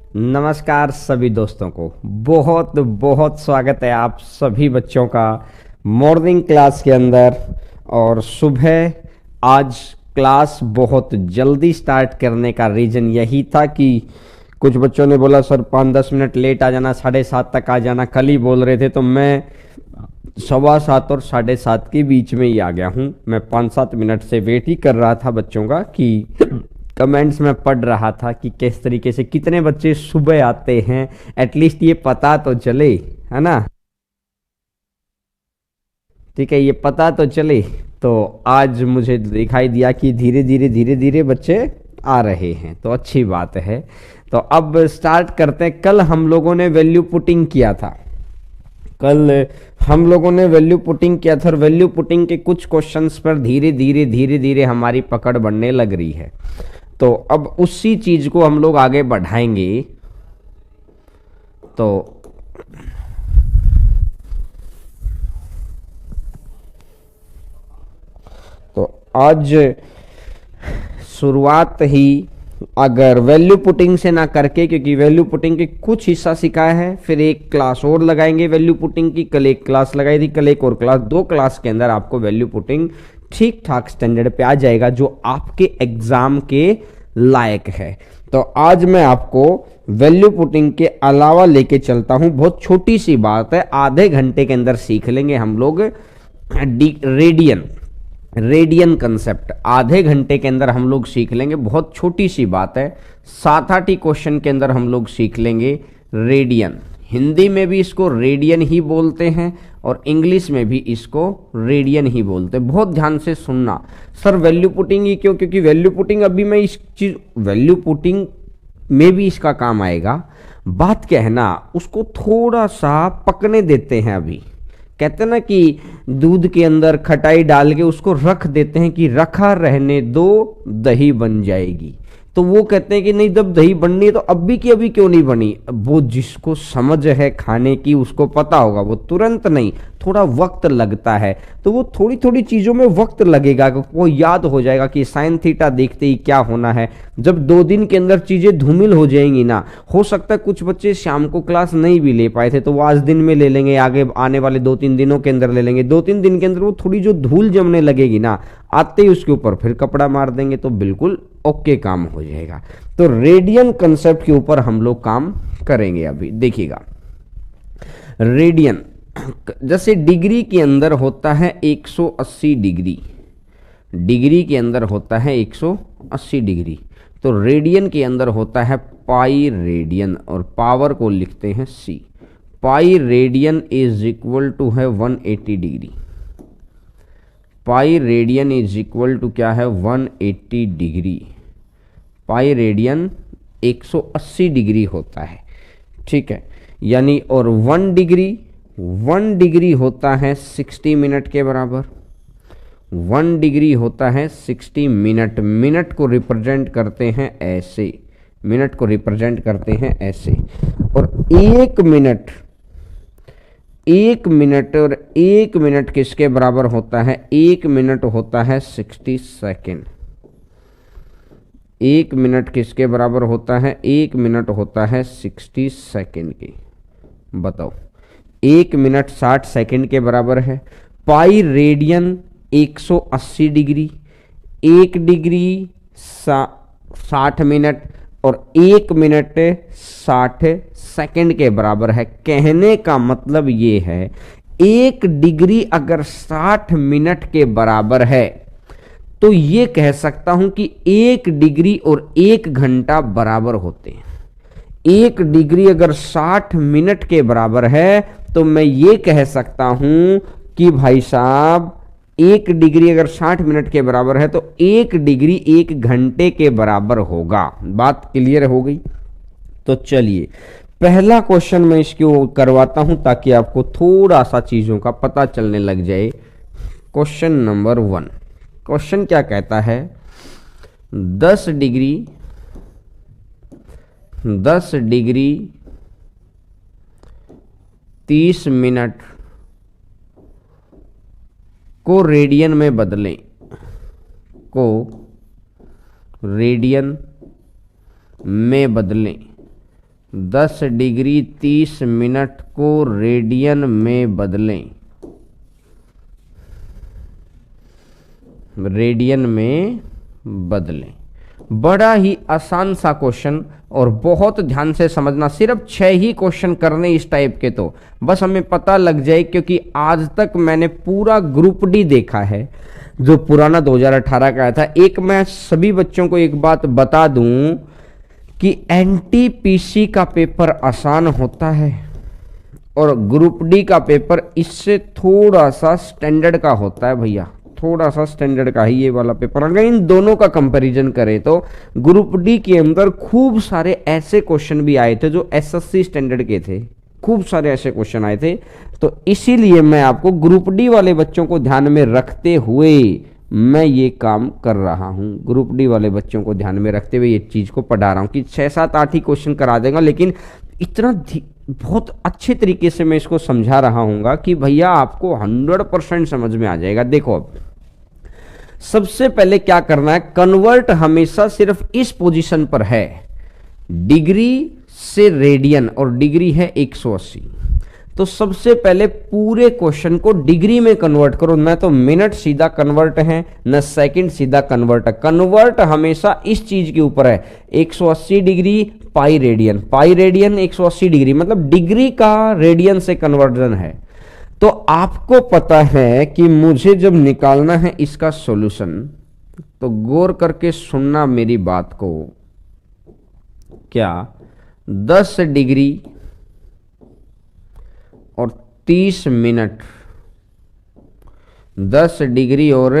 नमस्कार सभी दोस्तों को। बहुत बहुत स्वागत है आप सभी बच्चों का मॉर्निंग क्लास के अंदर। और सुबह आज क्लास बहुत जल्दी स्टार्ट करने का रीज़न यही था कि कुछ बच्चों ने बोला सर 5-10 मिनट लेट आ जाना, 7:30 तक आ जाना, कल ही बोल रहे थे। तो मैं 7:15 और 7:30 के बीच में ही आ गया हूँ। मैं 5-7 मिनट से वेट ही कर रहा था बच्चों का कि कमेंट्स में पढ़ रहा था कि किस तरीके से कितने बच्चे सुबह आते हैं, एटलीस्ट ये पता तो चले, है ना। ठीक है, ये पता तो चले। तो आज मुझे दिखाई दिया कि धीरे धीरे बच्चे आ रहे हैं, तो अच्छी बात है। तो अब स्टार्ट करते हैं। कल हम लोगों ने वैल्यू पुटिंग किया था। कल हम लोगों ने वैल्यू पुटिंग किया था और वैल्यू पुटिंग के कुछ क्वेश्चंस पर धीरे धीरे हमारी पकड़ बढ़ने लग रही है। तो अब उसी चीज को हम लोग आगे बढ़ाएंगे। तो आज शुरुआत ही अगर वैल्यू पुटिंग से ना करके, क्योंकि वैल्यू पुटिंग के कुछ हिस्सा सिखाया है, फिर एक क्लास और लगाएंगे वैल्यू पुटिंग की। कल एक क्लास लगाई थी, कल एक और क्लास, 2 क्लास के अंदर आपको वैल्यू पुटिंग ठीक ठाक स्टैंडर्ड पे आ जाएगा जो आपके एग्जाम के लायक है। तो आज मैं आपको वैल्यू पुटिंग के अलावा लेके चलता हूं। बहुत छोटी सी बात है, आधे घंटे के अंदर सीख लेंगे हम लोग रेडियन कंसेप्ट। आधे घंटे के अंदर हम लोग सीख लेंगे, बहुत छोटी सी बात है। 7-8 ही क्वेश्चन के अंदर हम लोग सीख लेंगे रेडियन। हिंदी में भी इसको रेडियन ही बोलते हैं और इंग्लिश में भी इसको रेडियन ही बोलते हैं। बहुत ध्यान से सुनना। सर वैल्यू पुटिंग ही क्यों? क्योंकि वैल्यू पुटिंग अभी मैं इस चीज वैल्यू पुटिंग में भी इसका काम आएगा। बात क्या है ना, उसको थोड़ा सा पकने देते हैं। अभी कहते हैं ना कि दूध के अंदर खटाई डाल के उसको रख देते हैं कि रखा रहने दो, दही बन जाएगी। तो वो कहते हैं कि नहीं, जब दही बननी है तो अभी की अभी क्यों नहीं बनी। वो जिसको समझ है खाने की उसको पता होगा, वो तुरंत नहीं, थोड़ा वक्त लगता है। तो वो थोड़ी थोड़ी चीज़ों में वक्त लगेगा, वो याद हो जाएगा कि साइन थीटा देखते ही क्या होना है। जब 2 दिन के अंदर चीज़ें धूमिल हो जाएंगी ना, हो सकता है कुछ बच्चे शाम को क्लास नहीं भी ले पाए थे तो वो आज दिन में ले लेंगे, आगे आने वाले 2-3 दिनों के अंदर ले लेंगे। 2-3 दिन के अंदर वो थोड़ी जो धूल जमने लगेगी ना, आते ही उसके ऊपर फिर कपड़ा मार देंगे तो बिल्कुल ओके काम हो जाएगा। तो रेडियन कंसेप्ट के ऊपर हम लोग काम करेंगे। अभी देखिएगा, रेडियन जैसे डिग्री के अंदर होता है 180 डिग्री, डिग्री के अंदर होता है 180 डिग्री, तो रेडियन के अंदर होता है पाई रेडियन और पावर को लिखते हैं C. Pi radian is equal to है 180 डिग्री। Pi radian is equal to क्या है? 180 डिग्री। पाई रेडियन 180 डिग्री होता है, ठीक है। यानी और 1 डिग्री होता है 60 मिनट के बराबर। 1 डिग्री होता है 60 मिनट। मिनट को रिप्रेजेंट करते हैं ऐसे, मिनट को रिप्रेजेंट करते हैं ऐसे। और 1 मिनट, 1 मिनट और 1 मिनट किसके बराबर होता है? 1 मिनट होता है 60 सेकेंड। 1 मिनट किसके बराबर होता है? 1 मिनट होता है 60 सेकेंड की। बताओ, 1 मिनट 60 सेकेंड के बराबर है। Pi radian 180 degree, 1 degree 60 minute और 1 मिनट 60 सेकेंड के बराबर है। कहने का मतलब ये है, 1 डिग्री अगर 60 मिनट के बराबर है तो ये कह सकता हूं कि 1 डिग्री और 1 घंटा बराबर होते हैं। 1 डिग्री अगर 60 मिनट के बराबर है तो मैं ये कह सकता हूं कि भाई साहब 1 डिग्री अगर 60 मिनट के बराबर है तो 1 डिग्री 1 घंटे के बराबर होगा। बात क्लियर हो गई? तो चलिए पहला क्वेश्चन मैं इसको करवाता हूं ताकि आपको थोड़ा सा चीजों का पता चलने लग जाए। Question number 1। क्वेश्चन क्या कहता है? 10 डिग्री 30 मिनट को रेडियन में बदलें, को रेडियन में बदलें 10 डिग्री 30 मिनट को रेडियन में बदलें, रेडियन में बदलें। बड़ा ही आसान सा क्वेश्चन और बहुत ध्यान से समझना। सिर्फ 6 ही क्वेश्चन करने इस टाइप के, तो बस हमें पता लग जाए, क्योंकि आज तक मैंने पूरा ग्रुप डी देखा है जो पुराना 2018 का आया था। एक मैं सभी बच्चों को एक बात बता दूं कि एनटीपीसी का पेपर आसान होता है और ग्रुप डी का पेपर इससे थोड़ा सा स्टैंडर्ड का होता है भैया, थोड़ा सा स्टैंडर्ड का ही ये वाला पेपर। अगर इन दोनों का कंपैरिजन करें तो ग्रुप डी के अंदर खूब सारे ऐसे क्वेश्चन भी आए थे जो एसएससी स्टैंडर्ड के थे, खूब सारे ऐसे क्वेश्चन आए थे। तो इसीलिए मैं आपको ग्रुप डी वाले बच्चों को ध्यान में रखते हुए मैं ये काम कर रहा हूं, ग्रुप डी वाले बच्चों को ध्यान में रखते हुए ये चीज को पढ़ा रहा हूं कि 6, 7, 8 ही क्वेश्चन करा देगा, लेकिन इतना बहुत अच्छे तरीके से मैं इसको समझा रहा हूँ कि भैया आपको 100% समझ में आ जाएगा। देखो अब सबसे पहले क्या करना है, कन्वर्ट हमेशा सिर्फ इस पोजीशन पर है, डिग्री से रेडियन, और डिग्री है 180। तो सबसे पहले पूरे क्वेश्चन को डिग्री में कन्वर्ट करो, न तो मिनट सीधा कन्वर्ट है न सेकंड सीधा कन्वर्ट है। कन्वर्ट हमेशा इस चीज के ऊपर है, 180 डिग्री pi radian, pi radian 180 degree, मतलब डिग्री का रेडियन से कन्वर्जन है। तो आपको पता है कि मुझे जब निकालना है इसका सॉल्यूशन, तो गौर करके सुनना मेरी बात को, क्या 10 डिग्री और 30 मिनट, 10 डिग्री और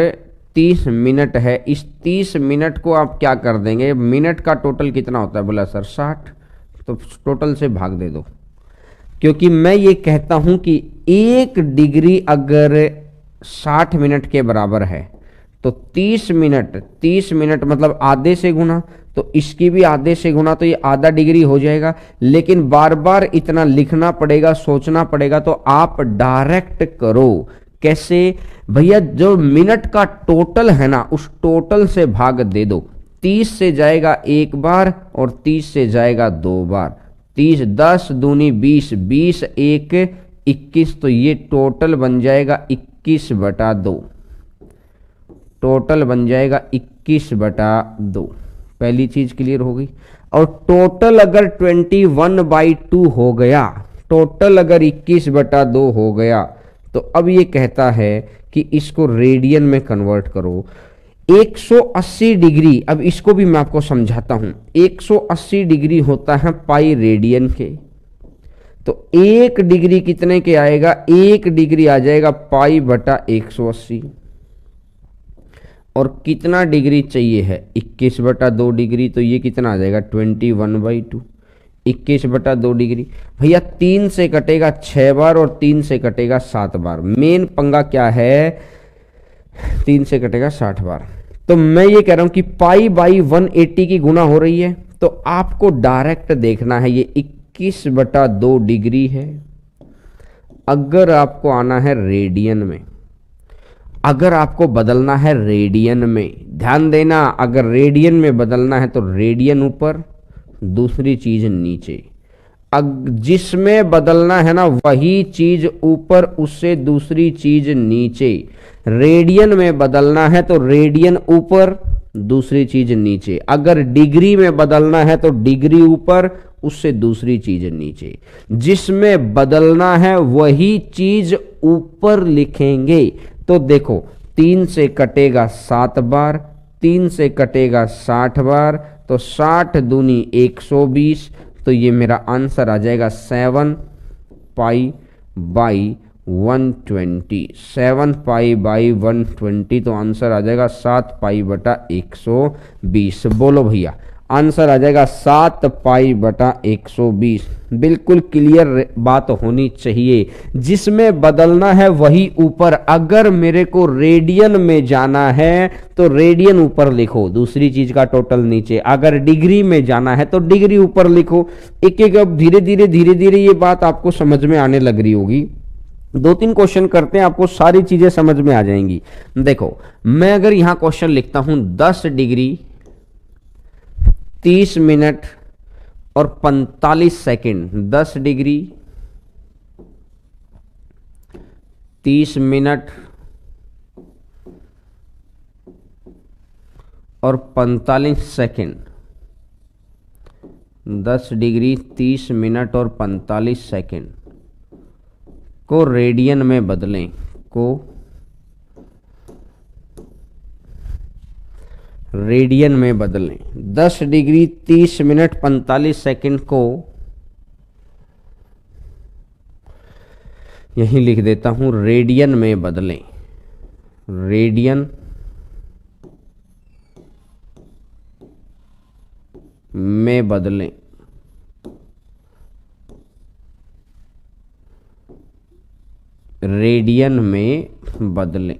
30 मिनट है, इस 30 मिनट को आप क्या कर देंगे, मिनट का टोटल कितना होता है, बोला सर 60, तो टोटल से भाग दे दो। क्योंकि मैं ये कहता हूं कि 1 डिग्री अगर 60 मिनट के बराबर है तो 30 मिनट मतलब आधे से गुना, तो इसकी भी आधे से गुना, तो ये आधा डिग्री हो जाएगा। लेकिन बार बार इतना लिखना पड़ेगा, सोचना पड़ेगा, तो आप डायरेक्ट करो। कैसे भैया, जो मिनट का टोटल है ना उस टोटल से भाग दे दो। 30 से जाएगा एक बार और 30 से जाएगा 2 बार, 30 10 दूनी 20, 20 1 21, तो ये टोटल बन जाएगा 21/2, टोटल बन जाएगा 21/2। पहली चीज क्लियर हो गई। और टोटल अगर 21/2 हो गया, टोटल अगर 21/2 हो गया, तो अब ये कहता है कि इसको रेडियन में कन्वर्ट करो। 180 डिग्री, अब इसको भी मैं आपको समझाता हूं, 180 डिग्री होता है पाई रेडियन के, तो 1 डिग्री कितने के आएगा, 1 डिग्री आ जाएगा पाई/180। और कितना डिग्री चाहिए है, 21/2 डिग्री, तो ये कितना आ जाएगा 21/2, 21/2 डिग्री। भैया 3 से कटेगा 6 बार और 3 से कटेगा 7 बार। मेन पंगा क्या है, 3 से कटेगा 60 बार। तो मैं ये कह रहा हूं कि पाई/180 की गुना हो रही है, तो आपको डायरेक्ट देखना है ये 21/2 डिग्री है। अगर आपको आना है रेडियन में, अगर आपको बदलना है रेडियन में, ध्यान देना, अगर रेडियन में बदलना है तो रेडियन ऊपर, दूसरी चीज नीचे। जिसमें बदलना है ना वही चीज ऊपर, उससे दूसरी चीज नीचे। रेडियन में बदलना है तो रेडियन ऊपर, दूसरी चीज नीचे। अगर डिग्री में बदलना है तो डिग्री ऊपर, उससे दूसरी चीज नीचे। जिसमें बदलना है वही चीज ऊपर लिखेंगे। तो देखो 3 से कटेगा 7 बार, 3 से कटेगा 60 बार, तो 60 दूनी 120, तो ये मेरा आंसर आ जाएगा 7 पाई/120, 7 पाई/120, तो आंसर आ जाएगा 7 पाई/120। बोलो भैया, आंसर आ जाएगा 7 पाई/120। बिल्कुल क्लियर बात होनी चाहिए, जिसमें बदलना है वही ऊपर। अगर मेरे को रेडियन में जाना है तो रेडियन ऊपर लिखो, दूसरी चीज का टोटल नीचे। अगर डिग्री में जाना है तो डिग्री ऊपर लिखो। एक एक अब धीरे धीरे ये बात आपको समझ में आने लग रही होगी। 2-3 क्वेश्चन करते हैं, आपको सारी चीजें समझ में आ जाएंगी। देखो मैं अगर यहां क्वेश्चन लिखता हूं 10 डिग्री 30 मिनट और 45 सेकंड, 10 डिग्री 30 मिनट और 45 सेकंड, 10 डिग्री 30 मिनट और 45 सेकंड को रेडियन में बदलें, को रेडियन में बदलें। 10 डिग्री 30 मिनट 45 सेकंड को यहीं लिख देता हूं, रेडियन में बदलें, रेडियन में बदलें। रेडियन में बदलें।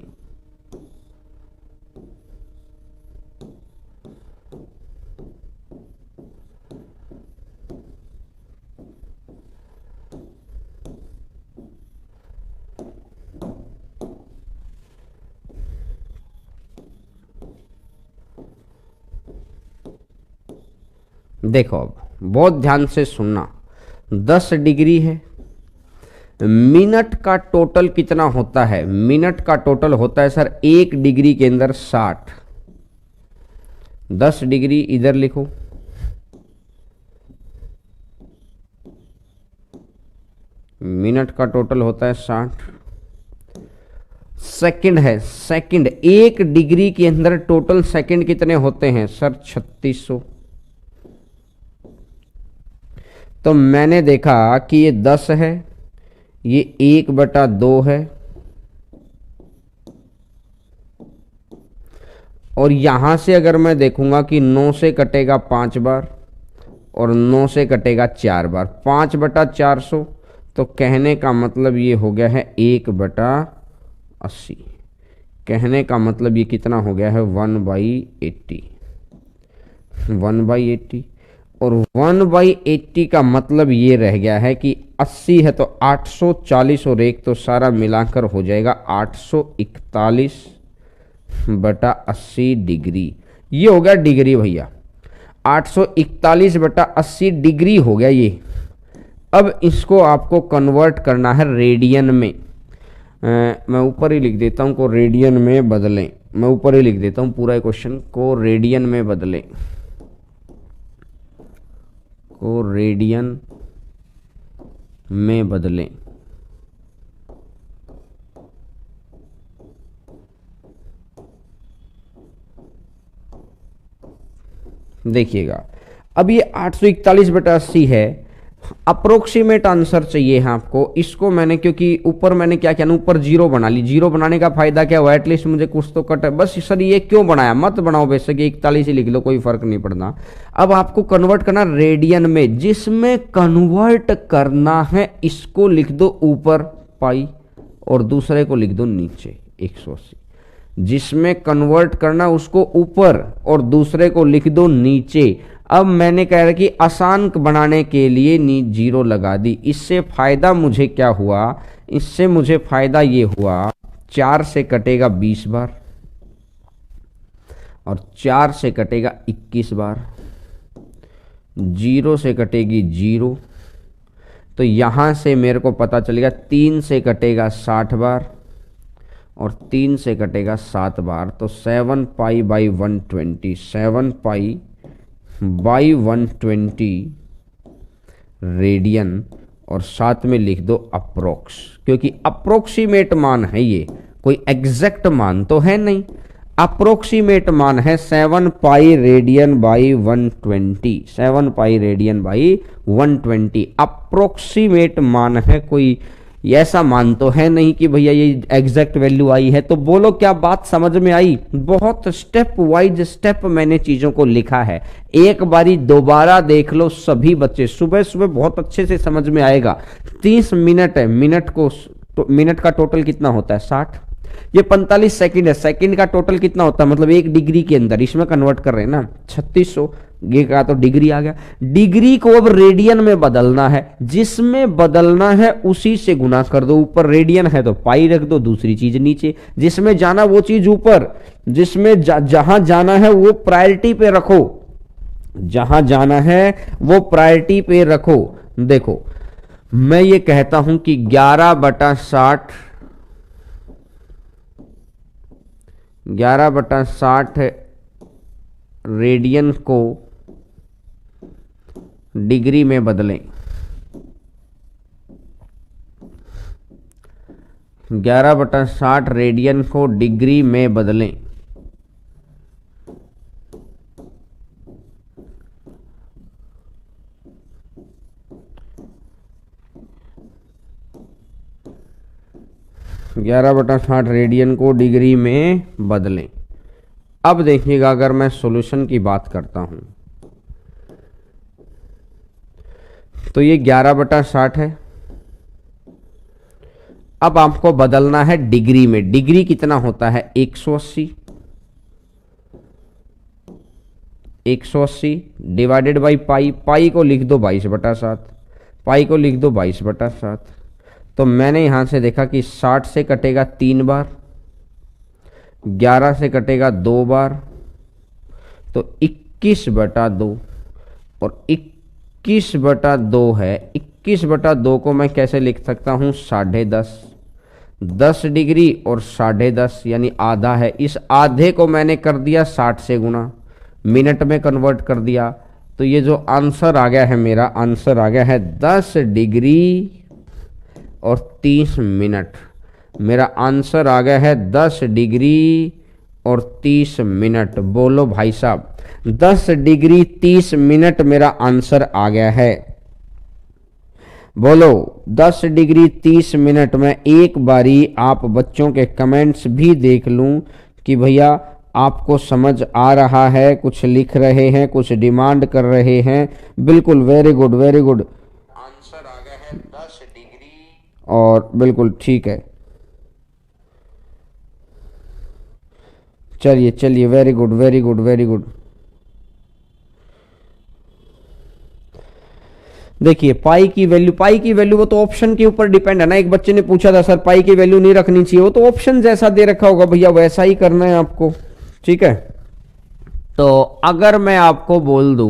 देखो अब बहुत ध्यान से सुनना, 10 डिग्री है, मिनट का टोटल कितना होता है? मिनट का टोटल होता है सर 1 डिग्री के अंदर 60। 10 डिग्री इधर लिखो, मिनट का टोटल होता है 60। सेकंड है, सेकंड 1 डिग्री के अंदर टोटल सेकंड कितने होते हैं सर? 3600। तो मैंने देखा कि ये 10 है, ये 1/2 है, और यहां से अगर मैं देखूंगा कि 9 से कटेगा 5 बार और 9 से कटेगा 4 बार, 5/400। तो कहने का मतलब ये हो गया है 1/80। कहने का मतलब ये कितना हो गया है? 1/80। 1/80 और 1/80 का मतलब ये रह गया है कि 80 है तो 840 और 1 तो सारा मिलाकर हो जाएगा 841/80 डिग्री। ये हो गया डिग्री भैया, 841/80 डिग्री हो गया ये। अब इसको आपको कन्वर्ट करना है रेडियन में। मैं ऊपर ही लिख देता हूं, को रेडियन में बदलें। मैं ऊपर ही लिख देता हूं पूरा क्वेश्चन, को रेडियन में बदलें, को रेडियन में बदलें। देखिएगा अब ये 841/80 है, अप्रोक्सीमेट आंसर चाहिए है आपको। इसको मैंने, क्योंकि ऊपर मैंने क्या किया ना, ऊपर जीरो बना ली। जीरो बनाने का फायदा क्या हुआ? एटलीस्ट मुझे कुछ तो कट है। बस सर ये क्यों बनाया? मत बनाओ, बेशक 41 ही लिख लो, कोई फर्क नहीं पड़ना। अब आपको कन्वर्ट करना रेडियन में, जिसमें कन्वर्ट करना है इसको लिख दो ऊपर पाई और दूसरे को लिख दो नीचे 180। जिसमें कन्वर्ट करना उसको ऊपर और दूसरे को लिख दो नीचे। अब मैंने कह रहा कि आसान बनाने के लिए जीरो लगा दी। इससे फायदा मुझे क्या हुआ? इससे मुझे फायदा ये हुआ, 4 से कटेगा 20 बार और 4 से कटेगा 21 बार, 0 से कटेगी 0। तो यहां से मेरे को पता चलेगा 3 से कटेगा 60 बार और 3 से कटेगा 7 बार। तो 7π/120, 7π/120 रेडियन, और साथ में लिख दो अप्रोक्स, क्योंकि अप्रोक्सीमेट मान है ये, कोई एग्जैक्ट मान तो है नहीं। अप्रोक्सीमेट मान है 7π रेडियन/120, 7π रेडियन/120 अप्रोक्सीमेट मान है, कोई ऐसा मान तो है नहीं कि भैया ये एग्जैक्ट वैल्यू आई है। तो बोलो क्या बात समझ में आई? बहुत स्टेप वाइज स्टेप मैंने चीजों को लिखा है, एक बारी दोबारा देख लो सभी बच्चे, सुबह सुबह बहुत अच्छे से समझ में आएगा। 30 मिनट है, मिनट का टोटल कितना होता है? 60। ये 45 सेकंड है, सेकंड का टोटल कितना होता है? मतलब 1 डिग्री के अंदर, इसमें कन्वर्ट कर रहे हैं ना 3600, ये का तो डिग्री आ गया। डिग्री को अब रेडियन में बदलना है, जिसमें बदलना है उसी से गुना कर दो। ऊपर रेडियन है तो पाई रख दो, दूसरी चीज नीचे, जिसमें जाना वो चीज ऊपर, जिसमें जहां जाना है वो प्रायोरिटी पे रखो। जहां जाना है वो प्रायोरिटी पे रखो। देखो मैं ये कहता हूं कि 11/60 11/60 रेडियन को डिग्री में बदलें। 11/60 रेडियन को डिग्री में बदलें। ग्यारह बटा 60 रेडियन को डिग्री में बदलें। अब देखिएगा अगर मैं सॉल्यूशन की बात करता हूं तो ये 11/60 है। अब आपको बदलना है डिग्री में। डिग्री कितना होता है 180। 180 डिवाइडेड बाई पाई। पाई को लिख दो 22/7। पाई को लिख दो 22/7। तो मैंने यहां से देखा कि 60 से कटेगा 3 बार, 11 से कटेगा 2 बार, तो 21/2 और 21/2 है। 21/2 को मैं कैसे लिख सकता हूं 10.5। 10 डिग्री और 10.5 यानी आधा है। इस आधे को मैंने कर दिया 60 से गुणा, मिनट में कन्वर्ट कर दिया। तो ये जो आंसर आ गया है, मेरा आंसर आ गया है 10 डिग्री और 30 मिनट। मेरा आंसर आ गया है 10 डिग्री और 30 मिनट। बोलो भाई साहब, 10 डिग्री 30 मिनट मेरा आंसर आ गया है। बोलो 10 डिग्री 30 मिनट में एक बारी आप बच्चों के कमेंट्स भी देख लूं कि भैया आपको समझ आ रहा है, कुछ लिख रहे हैं, कुछ डिमांड कर रहे हैं। बिल्कुल, very good very good. Answer आ गया है 10 डिग्री और बिल्कुल ठीक है। चलिए चलिए, very good very good very good. देखिए पाई की वैल्यू वो तो ऑप्शन के ऊपर डिपेंड है ना। एक बच्चे ने पूछा था सर पाई की वैल्यू नहीं रखनी चाहिए, वो तो ऑप्शन जैसा दे रखा होगा भैया, वैसा ही करना है आपको। ठीक है, तो अगर मैं आपको बोल दूं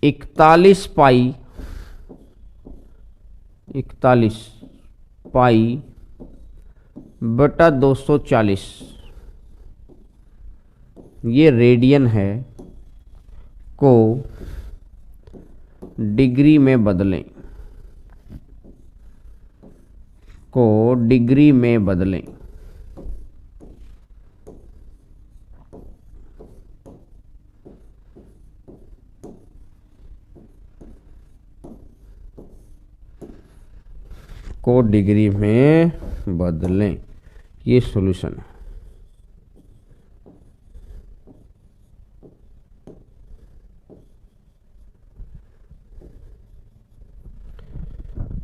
41 पाई 240 ये रेडियन है, को डिग्री में बदलें, को डिग्री में बदलें। को डिग्री में बदलें, ये सॉल्यूशन है।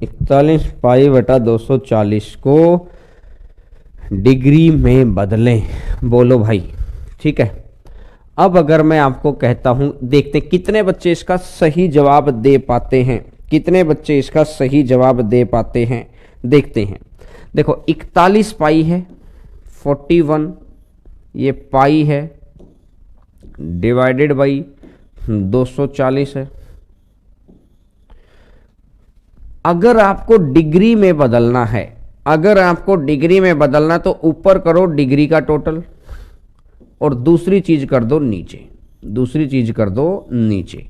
इकतालीस पाई बटा 240 को डिग्री में बदलें। बोलो भाई, ठीक है। अब अगर मैं आपको कहता हूं, देखते हैं कितने बच्चे इसका सही जवाब दे पाते हैं, कितने बच्चे इसका सही जवाब दे पाते हैं, देखते हैं। देखो 41 पाई है, 41 ये पाई है, डिवाइडेड बाई 240 है। अगर आपको डिग्री में बदलना है, अगर आपको डिग्री में बदलना तो ऊपर करो डिग्री का टोटल और दूसरी चीज कर दो नीचे, दूसरी चीज कर दो नीचे।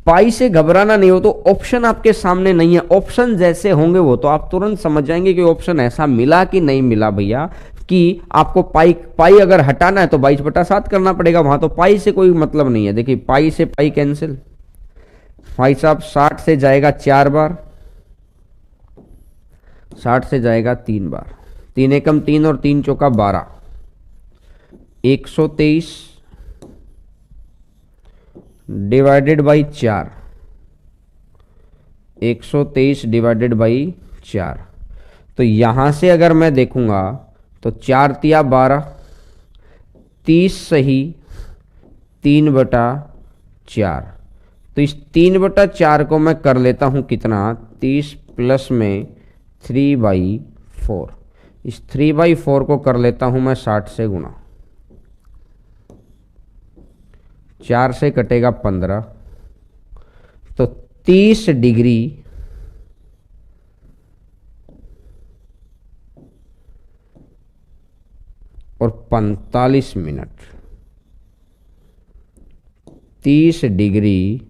पाई से घबराना नहीं हो तो ऑप्शन आपके सामने नहीं है, ऑप्शन जैसे होंगे वो तो आप तुरंत समझ जाएंगे कि ऑप्शन ऐसा मिला कि नहीं मिला भैया, कि आपको पाई अगर हटाना है तो 22/7 करना पड़ेगा, वहां तो पाई से कोई मतलब नहीं है। देखिए पाई से पाई कैंसिल, भाई साहब 60 से जाएगा 4 बार, 60 से जाएगा 3 बार, 3 एकम 3 और 3 चौका 12, 123 डिवाइडेड बाई 4, 123 डिवाइडेड बाई 4। तो यहां से अगर मैं देखूंगा तो 4 तिया 12, 30 सही 3/4। तो इस 3/4 को मैं कर लेता हूं कितना, 30 प्लस में 3/4। इस 3/4 को कर लेता हूं मैं 60 से गुणा, 4 से कटेगा 15, तो 30 डिग्री और 45 मिनट। 30 डिग्री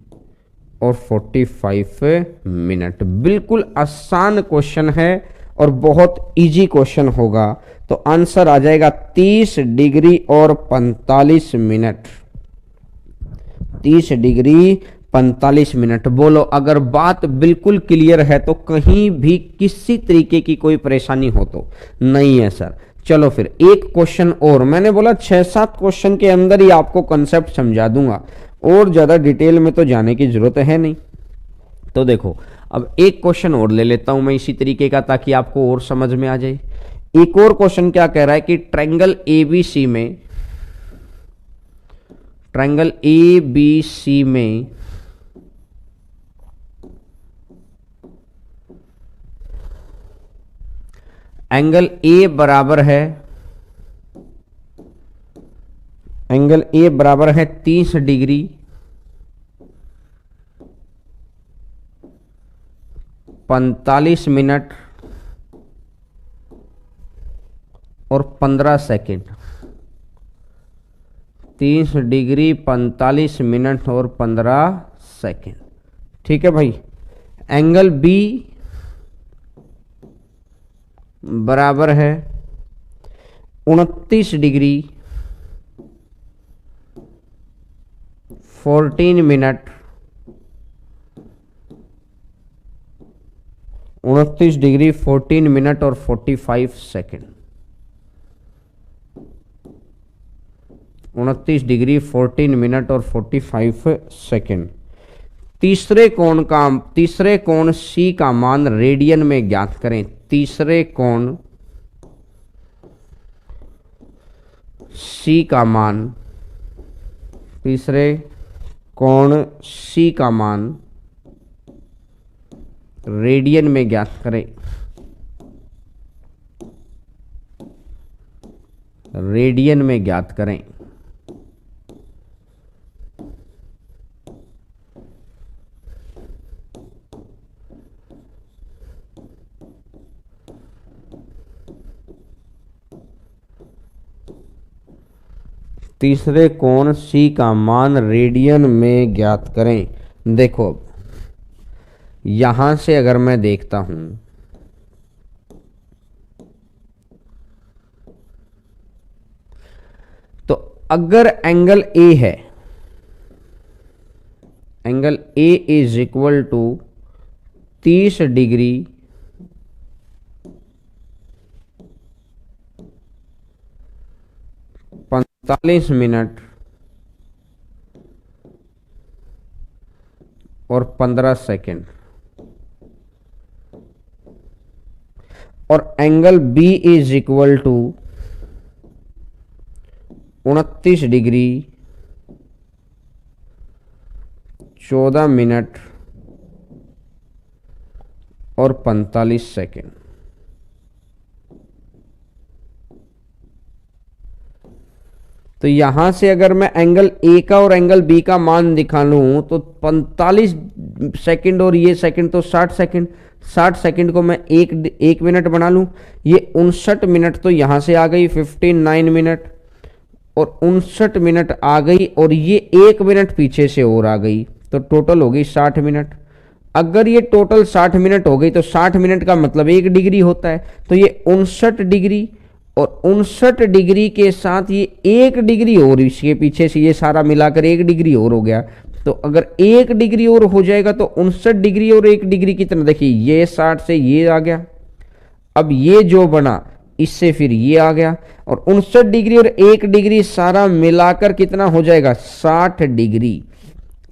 और 45 मिनट। बिल्कुल आसान क्वेश्चन है और बहुत इजी क्वेश्चन होगा। तो आंसर आ जाएगा 30 डिग्री और 45 मिनट। 30 degree 45 minute. बोलो, अगर बात बिल्कुल क्लियर है तो कहीं भी किसी तरीके की कोई परेशानी हो तो नहीं है सर। चलो फिर एक क्वेश्चन और। मैंने बोला 6-7 क्वेश्चन के अंदर ही आपको कंसेप्ट समझा दूंगा, और ज्यादा डिटेल में तो जाने की जरूरत है नहीं। तो देखो, अब एक क्वेश्चन और ले लेता हूं मैं इसी तरीके का, ताकि आपको और समझ में आ जाए। एक और क्वेश्चन क्या कह रहा है कि ट्रायंगल एबीसी में, ट्रायंगल एबीसी में एंगल ए बराबर है, एंगल ए बराबर है 30 डिग्री 45 मिनट और 15 सेकेंड। 30 डिग्री 45 मिनट और 15 सेकेंड। ठीक है भाई। एंगल बी बराबर है 29 डिग्री 14 मिनट, 29 डिग्री 14 मिनट और 45 सेकेंड। 29 डिग्री 14 मिनट और 45 सेकेंड। तीसरे कोण सी का मान रेडियन में ज्ञात करें। तीसरे कोण सी का मान, तीसरे कोण सी का मान रेडियन में ज्ञात करें। रेडियन में ज्ञात करें। तीसरे कोण सी का मान रेडियन में ज्ञात करें। देखो, यहां से अगर मैं देखता हूं तो अगर एंगल ए है, angle A is equal to 30 degree 45 minute और 15 सेकेंड, और angle B is equal to 29 degree 14 minute और 45 सेकेंड। तो यहां से अगर मैं एंगल ए का और एंगल बी का मान दिखा लूं तो 45 सेकंड और ये सेकंड तो 60 सेकंड। 60 सेकंड को मैं एक मिनट बना लूं, ये 59 मिनट तो यहां से आ गई 59 मिनट, और 59 मिनट आ गई, और ये 1 मिनट पीछे से और आ गई, तो टोटल हो गई 60 मिनट। अगर ये टोटल 60 मिनट हो गई तो 60 मिनट का मतलब 1 डिग्री होता है, तो ये 59 डिग्री और 59 डिग्री के साथ ये 1 डिग्री और इसके पीछे से ये सारा मिलाकर 1 डिग्री और हो गया। तो अगर 1 डिग्री और हो जाएगा तो 59 डिग्री और 1 डिग्री कितना, देखिए ये 60 से ये आ गया, अब ये जो बना इससे फिर ये आ गया, और 59 डिग्री और 1 डिग्री सारा मिलाकर कितना हो जाएगा 60 डिग्री।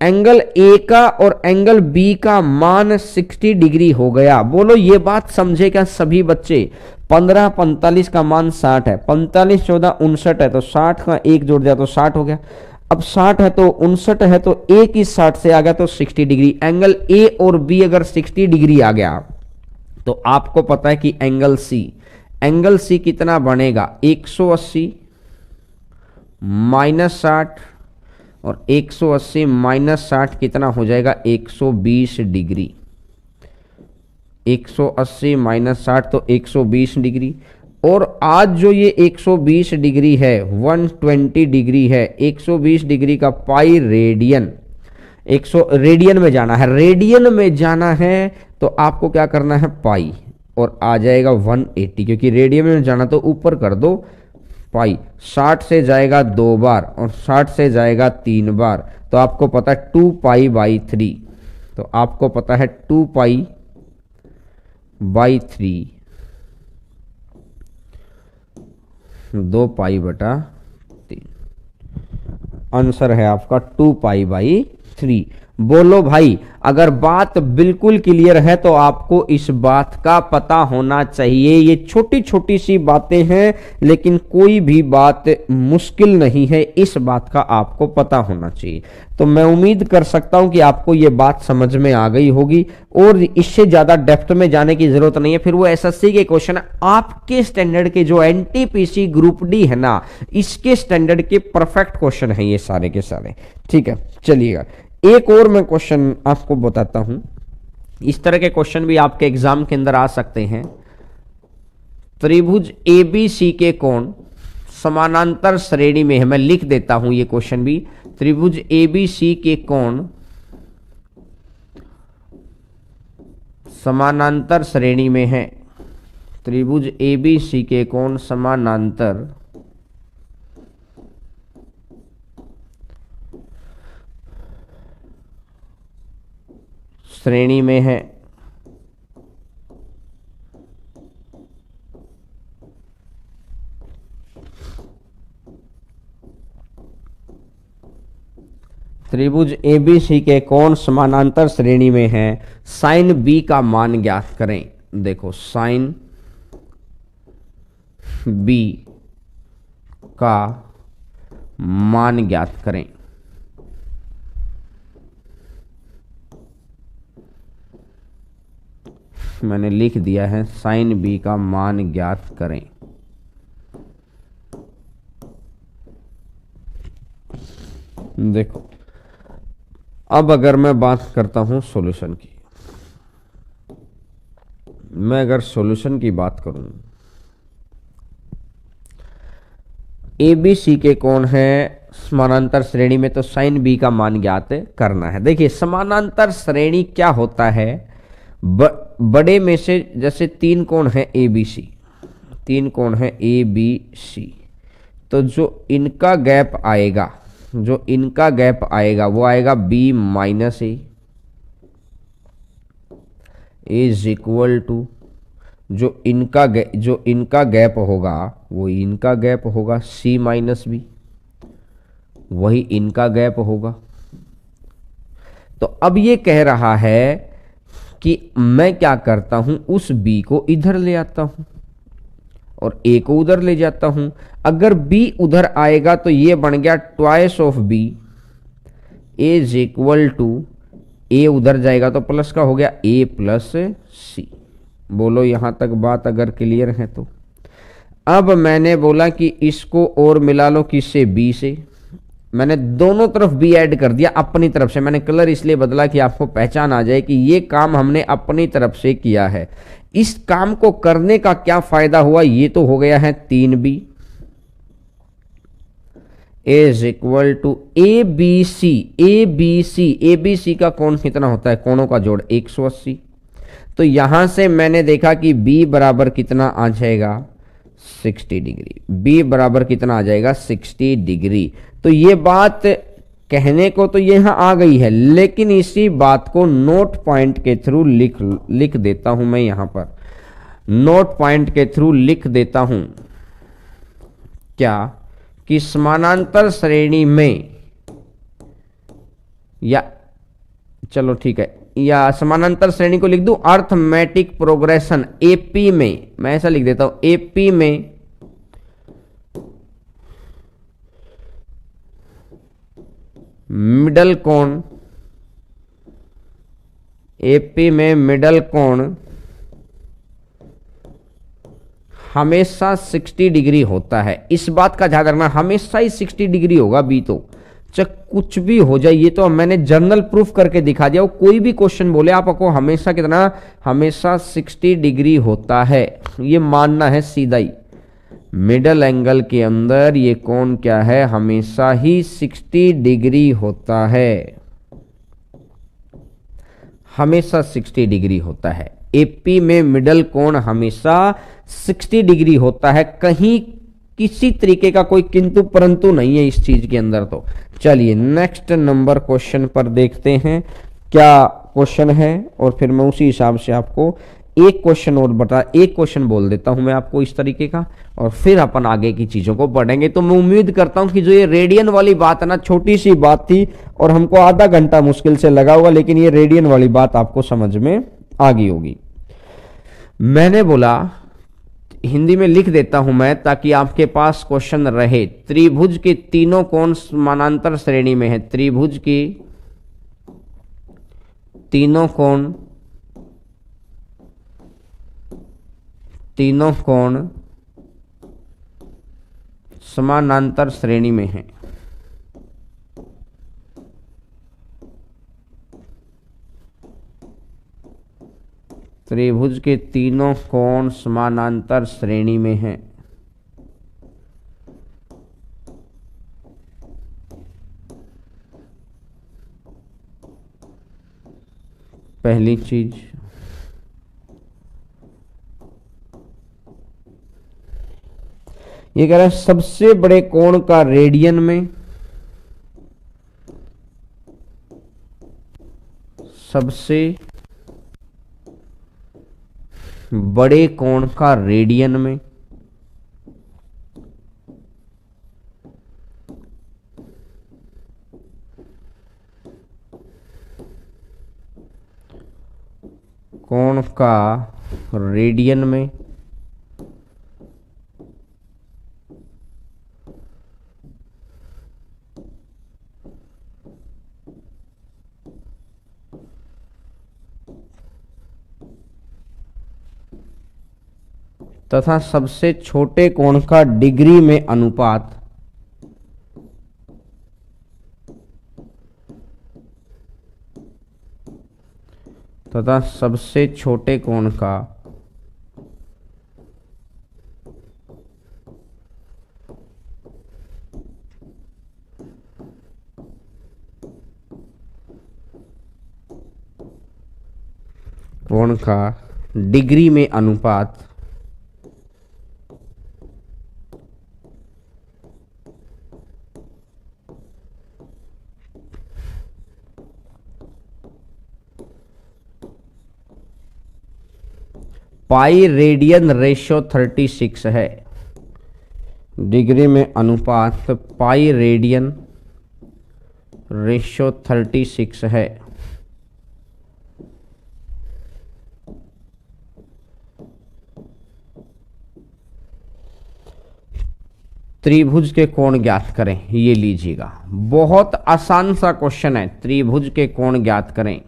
एंगल ए का और एंगल बी का मान 60 डिग्री हो गया। बोलो ये बात समझे क्या सभी बच्चे? 15 45 का मान 60 है, 45 14 59 है, तो 60 का 1 जोड़ दिया तो 60 हो गया। अब 60 है तो 59 है, तो 1 ही 60 से आ गया तो 60 डिग्री। एंगल ए और बी अगर 60 डिग्री आ गया तो आपको पता है कि एंगल सी कितना बनेगा 180 माइनस 60 और 180 माइनस 60 कितना हो जाएगा 120 डिग्री। 180 माइनस 60 तो 120 डिग्री। और आज जो ये 120 डिग्री है 120 डिग्री है, 120 डिग्री का पाई रेडियन, 100 रेडियन में जाना है, रेडियन में जाना है तो आपको क्या करना है पाई, और आ जाएगा 180, क्योंकि रेडियन में जाना तो ऊपर कर दो पाई। 60 से जाएगा 2 बार और 60 से जाएगा 3 बार, तो आपको पता है 2 पाई बाई 3, तो आपको पता है 2 पाई बाई 3, 2 पाई बटा 3, आंसर है आपका 2 पाई बाई 3। बोलो भाई, अगर बात बिल्कुल क्लियर है तो आपको इस बात का पता होना चाहिए। ये छोटी छोटी सी बातें हैं लेकिन कोई भी बात मुश्किल नहीं है, इस बात का आपको पता होना चाहिए। तो मैं उम्मीद कर सकता हूं कि आपको ये बात समझ में आ गई होगी और इससे ज्यादा डेप्थ में जाने की जरूरत नहीं है। फिर वो एसएससी के क्वेश्चन आपके स्टैंडर्ड के जो एनटीपीसी ग्रुप डी है ना, इसके स्टैंडर्ड के परफेक्ट क्वेश्चन है ये सारे के सारे। ठीक है, चलिएगा एक और मैं क्वेश्चन आपको बताता हूं। इस तरह के क्वेश्चन भी आपके एग्जाम के अंदर आ सकते हैं। त्रिभुज एबीसी के कोण समानांतर श्रेणी में है, मैं लिख देता हूं ये क्वेश्चन भी। त्रिभुज एबीसी के कोण समानांतर श्रेणी में है, त्रिभुज एबीसी के कोण समानांतर श्रेणी में है। त्रिभुज एबीसी के कोण समानांतर श्रेणी में है। साइन बी का मान ज्ञात करें। देखो साइन बी का मान ज्ञात करें। मैंने लिख दिया है साइन बी का मान ज्ञात करें। देखो अब अगर मैं बात करता हूं सॉल्यूशन की, मैं अगर सॉल्यूशन की बात करूं, ए बी सी के कोण है समानांतर श्रेणी में, तो साइन बी का मान ज्ञात करना है। देखिए समानांतर श्रेणी क्या होता है, बड़े में से जैसे 3 कोण है ए बी सी, 3 कोण है ए बी सी, तो जो इनका गैप आएगा, जो इनका गैप आएगा वो आएगा B minus A is equal to जो इनका गैप होगा वो इनका गैप होगा सी माइनस बी, वही इनका गैप होगा। तो अब ये कह रहा है कि मैं क्या करता हूं, उस बी को इधर ले आता हूं और ए को उधर ले जाता हूं। अगर बी उधर आएगा तो ये बन गया twice of B is equal to A उधर जाएगा तो प्लस का हो गया ए प्लस सी। बोलो यहां तक बात अगर क्लियर है तो। अब मैंने बोला कि इसको और मिला लो किससे, बी से। मैंने दोनों तरफ बी ऐड कर दिया अपनी तरफ से। मैंने कलर इसलिए बदला कि आपको पहचान आ जाए कि ये काम हमने अपनी तरफ से किया है। इस काम को करने का क्या फायदा हुआ, ये तो हो गया है 3b is equal to A B C. A B C का कोण कितना होता है, कोणों का जोड़ 180। तो यहां से मैंने देखा कि b बराबर कितना आ जाएगा 60 डिग्री। b बराबर कितना आ जाएगा 60 डिग्री। तो ये बात कहने को तो यहां आ गई है, लेकिन इसी बात को नोट पॉइंट के थ्रू लिख देता हूं। मैं यहां पर नोट पॉइंट के थ्रू लिख देता हूं क्या, कि समानांतर श्रेणी में, या चलो ठीक है, या समानांतर श्रेणी को लिख दूं अर्थमेटिक प्रोग्रेशन एपी में, मैं ऐसा लिख देता हूं एपी में मिडल कोण, एपी में मिडल कोण हमेशा 60 डिग्री होता है। इस बात का ध्यान रखना, हमेशा ही 60 डिग्री होगा बी तो, चाहे कुछ भी हो जाए, ये तो मैंने जर्नल प्रूफ करके दिखा दिया। कोई भी क्वेश्चन बोले आपको हमेशा कितना, हमेशा 60 डिग्री होता है, ये मानना है सीधा ही। मिडल एंगल के अंदर ये कोण क्या है, हमेशा ही 60 डिग्री होता है, हमेशा 60 डिग्री होता है। एपी में मिडल कोण हमेशा 60 डिग्री होता है, कहीं किसी तरीके का कोई किंतु परंतु नहीं है इस चीज के अंदर। तो चलिए नेक्स्ट नंबर क्वेश्चन पर देखते हैं क्या क्वेश्चन है, और फिर मैं उसी हिसाब से आपको एक क्वेश्चन और एक क्वेश्चन बोल देता हूं मैं आपको इस तरीके का, और फिर अपन आगे की चीजों को पढ़ेंगे। तो मैं उम्मीद करता हूं कि जो ये रेडियन वाली बात है ना, छोटी सी बात थी और हमको आधा घंटा मुश्किल से लगा होगा, लेकिन ये रेडियन वाली बात आपको समझ में आ गई होगी। मैंने बोला हिंदी में लिख देता हूं मैं ताकि आपके पास क्वेश्चन रहे। त्रिभुज के तीनों कोण समानांतर श्रेणी में है, त्रिभुज की तीनों कोण समानांतर श्रेणी में है। त्रिभुज के तीनों कोण समानांतर श्रेणी में हैं। पहली चीज, ये कह रहा है सबसे बड़े कोण का रेडियन में, सबसे बड़े कोण का रेडियन में कोण का रेडियन में तथा सबसे छोटे कोण का डिग्री में अनुपात, तथा सबसे छोटे कोण का डिग्री में अनुपात पाई रेडियन रेशियो 36 है। डिग्री में अनुपात पाई रेडियन रेशियो 36 है। त्रिभुज के कोण ज्ञात करें, ये लीजिएगा, बहुत आसान सा क्वेश्चन है। त्रिभुज के कोण ज्ञात करें।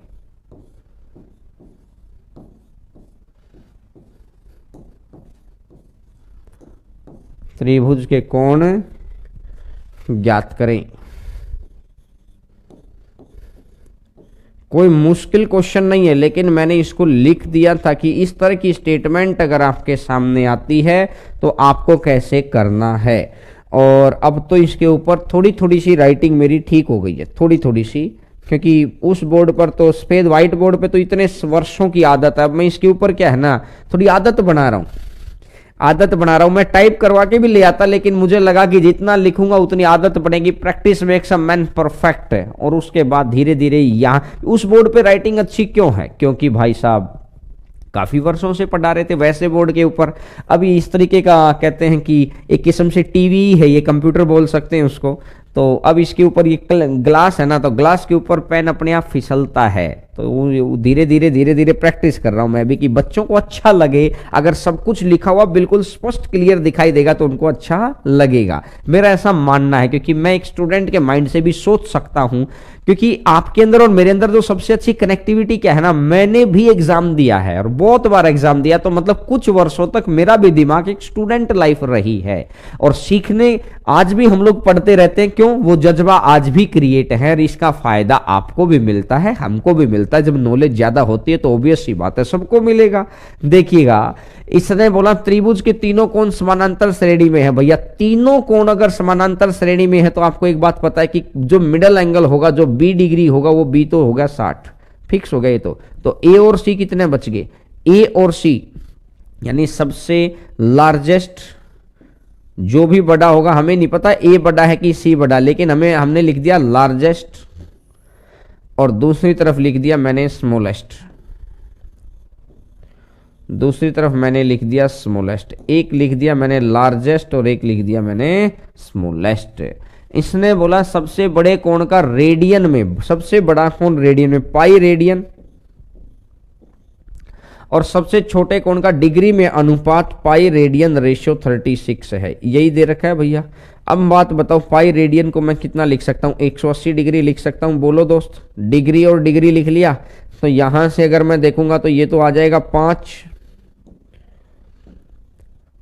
त्रिभुज के कोण ज्ञात करें। कोई मुश्किल क्वेश्चन नहीं है, लेकिन मैंने इसको लिख दिया ताकि इस तरह की स्टेटमेंट अगर आपके सामने आती है तो आपको कैसे करना है। और अब तो इसके ऊपर थोड़ी थोड़ी सी राइटिंग मेरी ठीक हो गई है, थोड़ी थोड़ी सी, क्योंकि उस बोर्ड पर तो सफेद व्हाइट बोर्ड पे तो इतने वर्षों की आदत है। अब मैं इसके ऊपर क्या है ना, थोड़ी आदत बना रहा हूं। मैं टाइप करवा के भी ले आता, लेकिन मुझे लगा कि जितना लिखूंगा उतनी आदत बनेगी। Practice makes a man perfect है। और उसके बाद धीरे धीरे यहाँ उस बोर्ड पे राइटिंग अच्छी क्यों है, क्योंकि भाई साहब काफी वर्षों से पढ़ा रहे थे वैसे बोर्ड के ऊपर। अभी इस तरीके का कहते हैं कि एक किस्म से टीवी है, ये कंप्यूटर बोल सकते हैं उसको। तो अब इसके ऊपर ये ग्लास है ना, तो ग्लास के ऊपर पेन अपने आप फिसलता है, तो धीरे धीरे प्रैक्टिस कर रहा हूं मैं भी कि बच्चों को अच्छा लगे। अगर सब कुछ लिखा हुआ बिल्कुल स्पष्ट क्लियर दिखाई देगा तो उनको अच्छा लगेगा, मेरा ऐसा मानना है। क्योंकि मैं एक स्टूडेंट के माइंड से भी सोच सकता हूं, क्योंकि आपके अंदर और मेरे अंदर जो सबसे अच्छी कनेक्टिविटी क्या है ना, मैंने भी एग्जाम दिया है और बहुत बार एग्जाम दिया, तो मतलब कुछ वर्षों तक मेरा भी दिमाग एक स्टूडेंट लाइफ रही है और सीखने आज भी हम लोग पढ़ते रहते हैं। क्यों? वो जज्बा आज भी क्रिएट है और इसका फायदा आपको भी मिलता है, हमको भी मिलता है। जब नॉलेज ज्यादा होती है तो ऑब्वियस सी बात है सबको मिलेगा। देखिएगा, इसने बोला त्रिभुज के तीनों कोण समानांतर श्रेणी में है। भैया तीनों कोण अगर समानांतर श्रेणी में है तो आपको एक बात पता है कि जो मिडल एंगल होगा, जो बी डिग्री होगा, वो बी तो होगा 60, फिक्स हो गया ये तो ए और सी कितने बच गए? ए और सी यानी सबसे लार्जेस्ट जो भी बड़ा होगा, हमें नहीं पता ए बड़ा है कि सी बड़ा, लेकिन हमने लिख दिया लार्जेस्ट और दूसरी तरफ लिख दिया मैंने स्मॉलेस्ट, दूसरी तरफ मैंने लिख दिया स्मॉलेस्ट। एक लिख दिया मैंने लार्जेस्ट और एक लिख दिया मैंने स्मॉलेस्ट। इसने बोला सबसे बड़े कोण का रेडियन में, सबसे बड़ा कोण रेडियन में पाई रेडियन, और सबसे छोटे कोण का डिग्री में अनुपात पाई रेडियन रेशियो 36 है। यही दे रखा है भैया। अब बात बताओ, पाई रेडियन को मैं कितना लिख सकता हूं? 180 डिग्री लिख सकता हूं। बोलो दोस्त, डिग्री और डिग्री लिख लिया तो यहां से अगर मैं देखूंगा तो ये तो आ जाएगा 5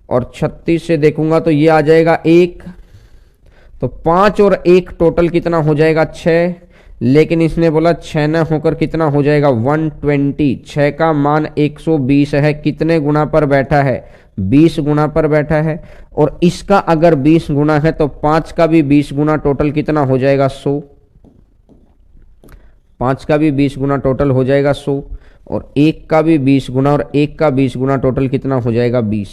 और 36 से देखूंगा तो ये आ जाएगा 1, तो 5 और 1 टोटल कितना हो जाएगा? 6। लेकिन इसने बोला 6 न होकर कितना हो जाएगा? 120। 6 का मान 120 है, कितने गुना पर बैठा है? 20 गुना पर बैठा है। और इसका अगर 20 गुना है तो 5 का भी 20 गुना, टोटल कितना हो जाएगा? 100। 5 का भी 20 गुना टोटल हो जाएगा 100, और 1 का भी 20 गुना और 1 का 20 गुना टोटल कितना हो जाएगा? 20।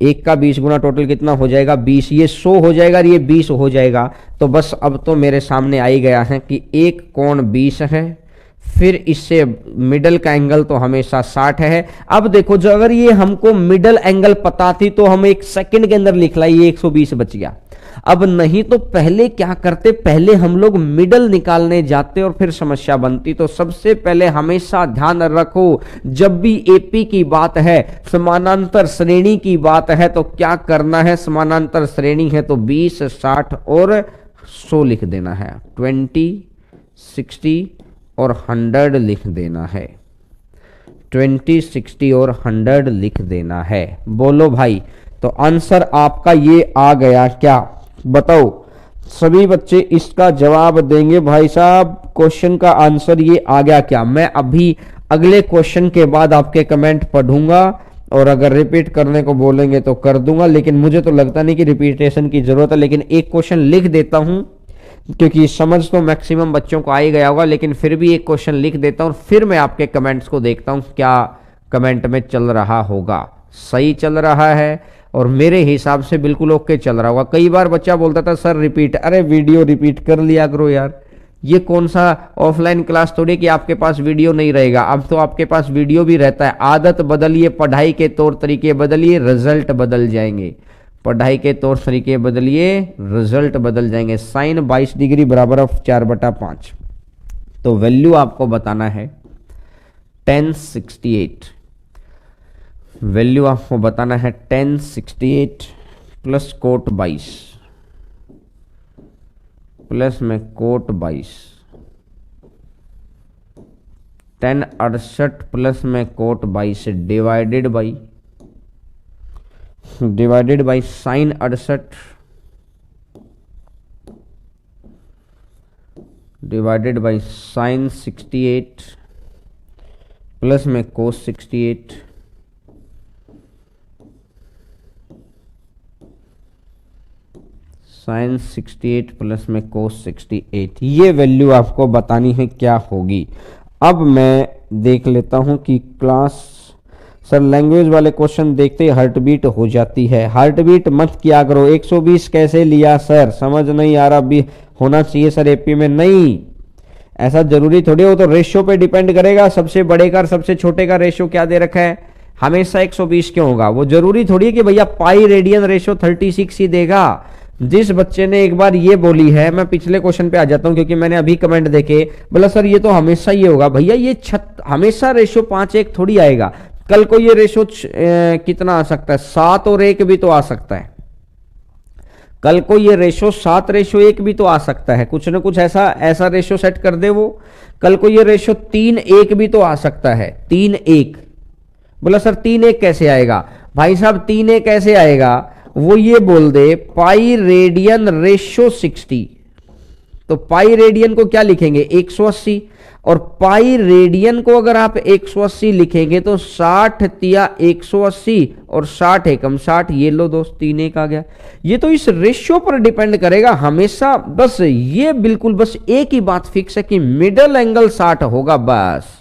1 का 20 गुना टोटल कितना हो जाएगा? 20। ये 100 हो जाएगा और ये 20 हो जाएगा। तो बस अब तो मेरे सामने आ ही गया है कि एक कोण 20 है, फिर इससे मिडल का एंगल तो हमेशा 60 है। अब देखो, जो अगर ये हमको मिडल एंगल पता थी तो हम 1 सेकंड के अंदर लिख लाई, ये 120 बच गया। अब नहीं तो पहले क्या करते, पहले हम लोग मिडल निकालने जाते और फिर समस्या बनती। तो सबसे पहले हमेशा ध्यान रखो, जब भी एपी की बात है, समानांतर श्रेणी की बात है, तो क्या करना है? समानांतर श्रेणी है तो 20, 60 और 100 लिख देना है। 20, 60 और 100 लिख देना है। 20, 60 और 100 लिख देना है। बोलो भाई, तो आंसर आपका ये आ गया क्या? बताओ, सभी बच्चे इसका जवाब देंगे। भाई साहब, क्वेश्चन का आंसर ये आ गया क्या? मैं अभी अगले क्वेश्चन के बाद आपके कमेंट पढ़ूंगा और अगर रिपीट करने को बोलेंगे तो कर दूंगा, लेकिन मुझे तो लगता नहीं कि रिपीटेशन की जरूरत है। लेकिन एक क्वेश्चन लिख देता हूं, क्योंकि समझ तो मैक्सिमम बच्चों को आ ही गया होगा, लेकिन फिर भी एक क्वेश्चन लिख देता हूं, फिर मैं आपके कमेंट्स को देखता हूं क्या कमेंट में चल रहा होगा। सही चल रहा है और मेरे हिसाब से बिल्कुल ओके चल रहा होगा। कई बार बच्चा बोलता था सर रिपीट, अरे वीडियो रिपीट कर लिया करो यार, ये कौन सा ऑफलाइन क्लास थोड़ी कि आपके पास वीडियो नहीं रहेगा। अब तो आपके पास वीडियो भी रहता है। आदत बदलिए, पढ़ाई के तौर तरीके बदलिए, रिजल्ट बदल जाएंगे। पढ़ाई के तौर तरीके बदलिए, रिजल्ट बदल जाएंगे। साइन 22 डिग्री बराबर ऑफ 4/5। तो वैल्यू आपको बताना है 1068। वैल्यू आपको बताना है 1068 प्लस कोट 22 प्लस में कोट 22, 1068 प्लस में cot 22 divided by sine 68 divided by sine 68 plus में कोस 68 साइन 68 प्लस में कोस 68। ये वैल्यू आपको बतानी है क्या होगी। अब मैं देख लेता हूं कि क्लास सर लैंग्वेज वाले क्वेश्चन देखते ही हार्ट बीट हो जाती है। हार्ट बीट मत किया करो। 120 कैसे लिया सर, समझ नहीं आ रहा। भी होना चाहिए सर एपी में, नहीं ऐसा जरूरी थोड़ी हो। तो रेशियो पे डिपेंड करेगा। सबसे बड़े का सबसे छोटे का रेशियो क्या दे रखा है? हमेशा 120 क्यों होगा? वो जरूरी थोड़ी है कि भैया पाई रेडियन रेशियो 36 ही देगा। जिस बच्चे ने एक बार ये बोली है, मैं पिछले क्वेश्चन पे आ जाता हूं क्योंकि मैंने अभी कमेंट देखे, बोला सर ये तो हमेशा ये होगा। भैया ये हमेशा रेशो 5:1 थोड़ी आएगा। कल को ये रेशो कितना आ सकता है, 7:1 भी तो आ सकता है। कल को ये रेशो 7:1 भी तो आ सकता है। कुछ ना कुछ ऐसा रेशो सेट कर दे वो। कल को ये रेशो 3:1 भी तो आ सकता है, 3:1। बोला सर 3:1 कैसे आएगा? भाई साहब 3:1 कैसे आएगा, वो ये बोल दे पाई रेडियन रेशो 60। तो पाई रेडियन को क्या लिखेंगे, 180। और पाई रेडियन को अगर आप 180 लिखेंगे तो 60 तिया 180 और 60 एकम 60, ये लो दोस्त 3:1 आ गया। ये तो इस रेशियो पर डिपेंड करेगा हमेशा। बस ये बिल्कुल बस एक ही बात फिक्स है कि मिडल एंगल 60 होगा, बस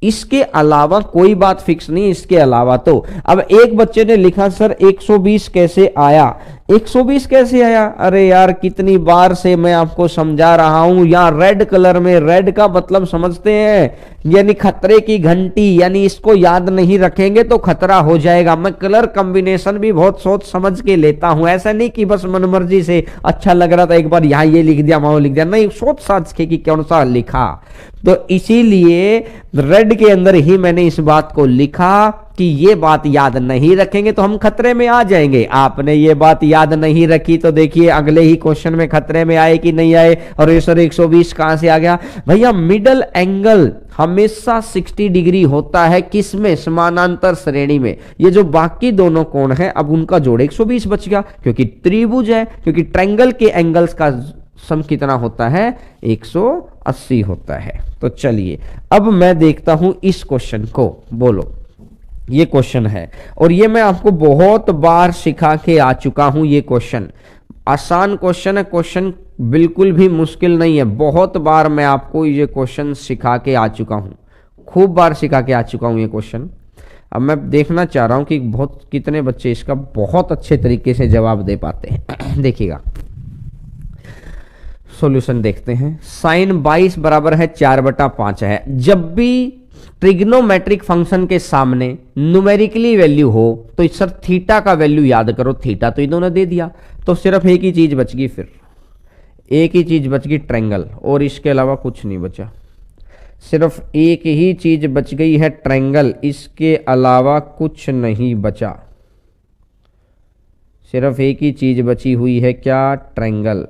इसके अलावा कोई बात फिक्स नहीं। इसके अलावा तो अब एक बच्चे ने लिखा सर 120 कैसे आया, 120 कैसे आया? अरे यार कितनी बार से मैं आपको समझा रहा हूं। यहां रेड कलर में, रेड का मतलब समझते हैं, यानी खतरे की घंटी, यानी इसको याद नहीं रखेंगे तो खतरा हो जाएगा। मैं कलर कॉम्बिनेशन भी बहुत सोच समझ के लेता हूं, ऐसा नहीं कि बस मनमर्जी से अच्छा लग रहा था एक बार यहां ये लिख दिया वहां लिख दिया, नहीं, सोच समझ के कि कौन सा लिखा। तो इसीलिए रेड के अंदर ही मैंने इस बात को लिखा कि ये बात याद नहीं रखेंगे तो हम खतरे में आ जाएंगे। आपने ये बात याद नहीं रखी तो देखिए अगले ही क्वेश्चन में खतरे में आए कि नहीं आए। और ये सर 120 कहां से आ गया? भैया मिडल एंगल हमेशा 60 डिग्री होता है, किसमें? समानांतर श्रेणी में। ये जो बाकी दोनों कोण हैं अब उनका जोड़ 120 बच गया, क्योंकि त्रिभुज है, क्योंकि ट्रायंगल के एंगल्स का सम कितना होता है, 180 होता है। तो चलिए अब मैं देखता हूं इस क्वेश्चन को। बोलो, ये क्वेश्चन है और ये मैं आपको बहुत बार सिखा के आ चुका हूं। ये क्वेश्चन आसान क्वेश्चन है, क्वेश्चन बिल्कुल भी मुश्किल नहीं है। बहुत बार मैं आपको ये क्वेश्चन सिखा के आ चुका हूं, खूब बार सिखा के आ चुका हूं ये क्वेश्चन। अब मैं देखना चाह रहा हूं कि कितने बच्चे इसका बहुत अच्छे तरीके से जवाब दे पाते हैं। देखिएगा सॉल्यूशन देखते हैं। साइन 22 बराबर है 4/5 है। जब भी ट्रिग्नोमेट्रिक फंक्शन के सामने न्यूमेरिकली वैल्यू हो तो सर थीटा का वैल्यू याद करो। थीटा तो इन्होंने दे दिया, तो सिर्फ एक ही चीज बच गई, फिर एक ही चीज बच गई, ट्रायंगल, और इसके अलावा कुछ नहीं बचा। सिर्फ एक ही चीज बच गई है, ट्रायंगल, इसके अलावा कुछ नहीं बचा। सिर्फ एक ही चीज बची हुई है, क्या? ट्रायंगल।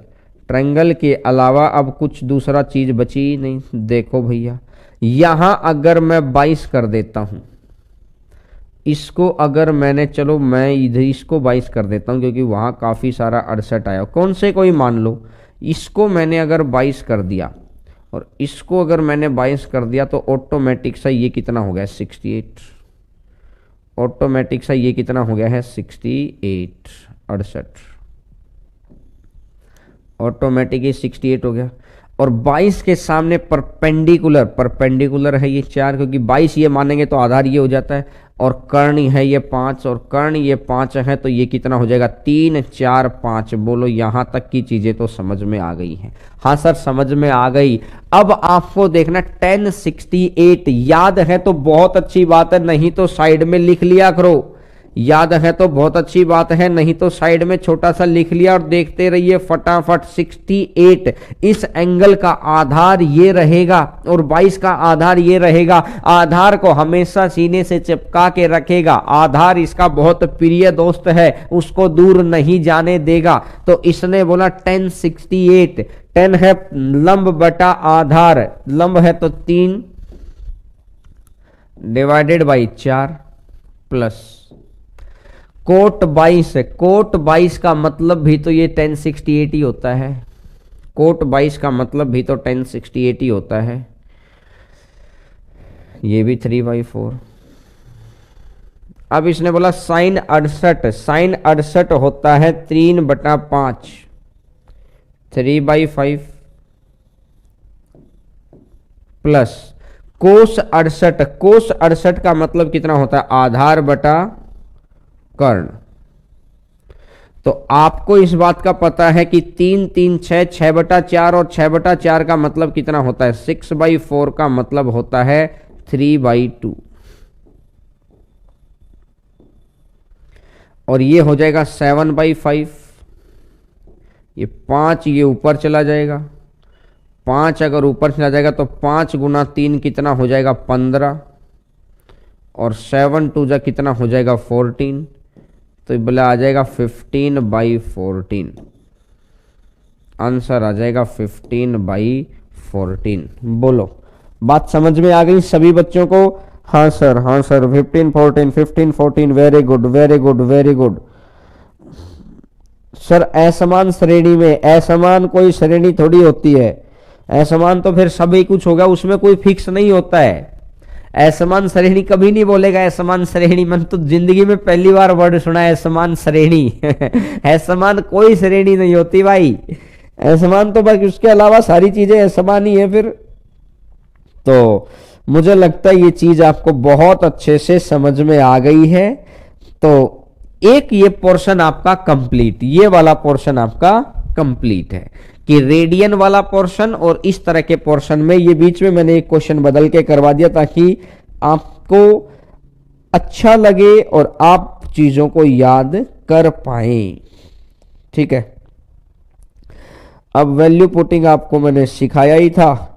ट्रायंगल के अलावा अब कुछ दूसरा चीज बची नहीं। देखो भैया यहां अगर मैं 22 कर देता हूं, इसको अगर मैंने, चलो मैं इधर इसको 22 कर देता हूं क्योंकि वहां काफी सारा 68 आया, कौन से कोई मान लो, इसको मैंने अगर 22 कर दिया और इसको अगर मैंने 22 कर दिया तो ऑटोमेटिक सा ये कितना हो गया, 68। ऑटोमेटिक सा ये कितना हो गया है, 68, 68। ऑटोमेटिक 68 हो गया। और 22 के सामने परपेंडिकुलर है ये 4, क्योंकि 22 ये मानेंगे तो आधार ये हो जाता है, और कर्ण है ये 5, और कर्ण ये 5 है, तो ये कितना हो जाएगा, 3, 4, 5। बोलो यहां तक की चीजें तो समझ में आ गई हैं? हाँ सर समझ में आ गई। अब आपको देखना 1068 याद है तो बहुत अच्छी बात है, नहीं तो साइड में लिख लिया करो। याद है तो बहुत अच्छी बात है, नहीं तो साइड में छोटा सा लिख लिया और देखते रहिए फटाफट। 68 इस एंगल का आधार ये रहेगा और 22 का आधार ये रहेगा। आधार को हमेशा सीने से चिपका के रखेगा। आधार इसका बहुत प्रिय दोस्त है, उसको दूर नहीं जाने देगा। तो इसने बोला 1068, 10 है लंब बटा आधार, लंब है तो 3 डिवाइडेड बाई 4 प्लस कोट 22 है। कोट 22 का मतलब भी तो ये 1068 ही होता है। कोट 22 का मतलब भी तो 1068 ही होता है। ये भी 3/4। अब इसने बोला साइन 68, साइन 68 होता है 3/5, 3/5 प्लस कोस 68। कोस 68 का मतलब कितना होता है, आधार बटा कर्ण। तो आपको इस बात का पता है कि 3, 3, 6, 6/4 और 6/4 का मतलब कितना होता है, 6/4 का मतलब होता है 3/2। और ये हो जाएगा 7/5 ये 5 ये ऊपर चला जाएगा, 5 अगर ऊपर चला जाएगा तो 5 गुना 3 कितना हो जाएगा 15, और 7 टू जा कितना हो जाएगा 14, तो बोले आ जाएगा 15/14, आंसर आ जाएगा 15/14। बोलो बात समझ में आ गई सभी बच्चों को? हाँ सर, हाँ sir, 15/14, 15/14, very good very good very good. Sir असमान श्रेणी में, असमान कोई श्रेणी थोड़ी होती है, असमान तो फिर सभी कुछ होगा, उसमें कोई फिक्स नहीं होता है। असमान श्रेणी कभी नहीं बोलेगा असमान श्रेणी, मैंने तो जिंदगी में पहली बार वर्ड सुना है असमान श्रेणी। असमान कोई श्रेणी नहीं होती भाई, असमान तो बाकी उसके अलावा सारी चीजें असमान ही है फिर। तो मुझे लगता है ये चीज आपको बहुत अच्छे से समझ में आ गई है। तो एक ये पोर्शन आपका कंप्लीट, ये वाला पोर्शन आपका कंप्लीट है कि रेडियन वाला पोर्शन और इस तरह के पोर्शन में ये बीच में मैंने एक क्वेश्चन बदल के करवा दिया ताकि आपको अच्छा लगे और आप चीजों को याद कर पाए। ठीक है, अब वैल्यू पुटिंग आपको मैंने सिखाया ही था,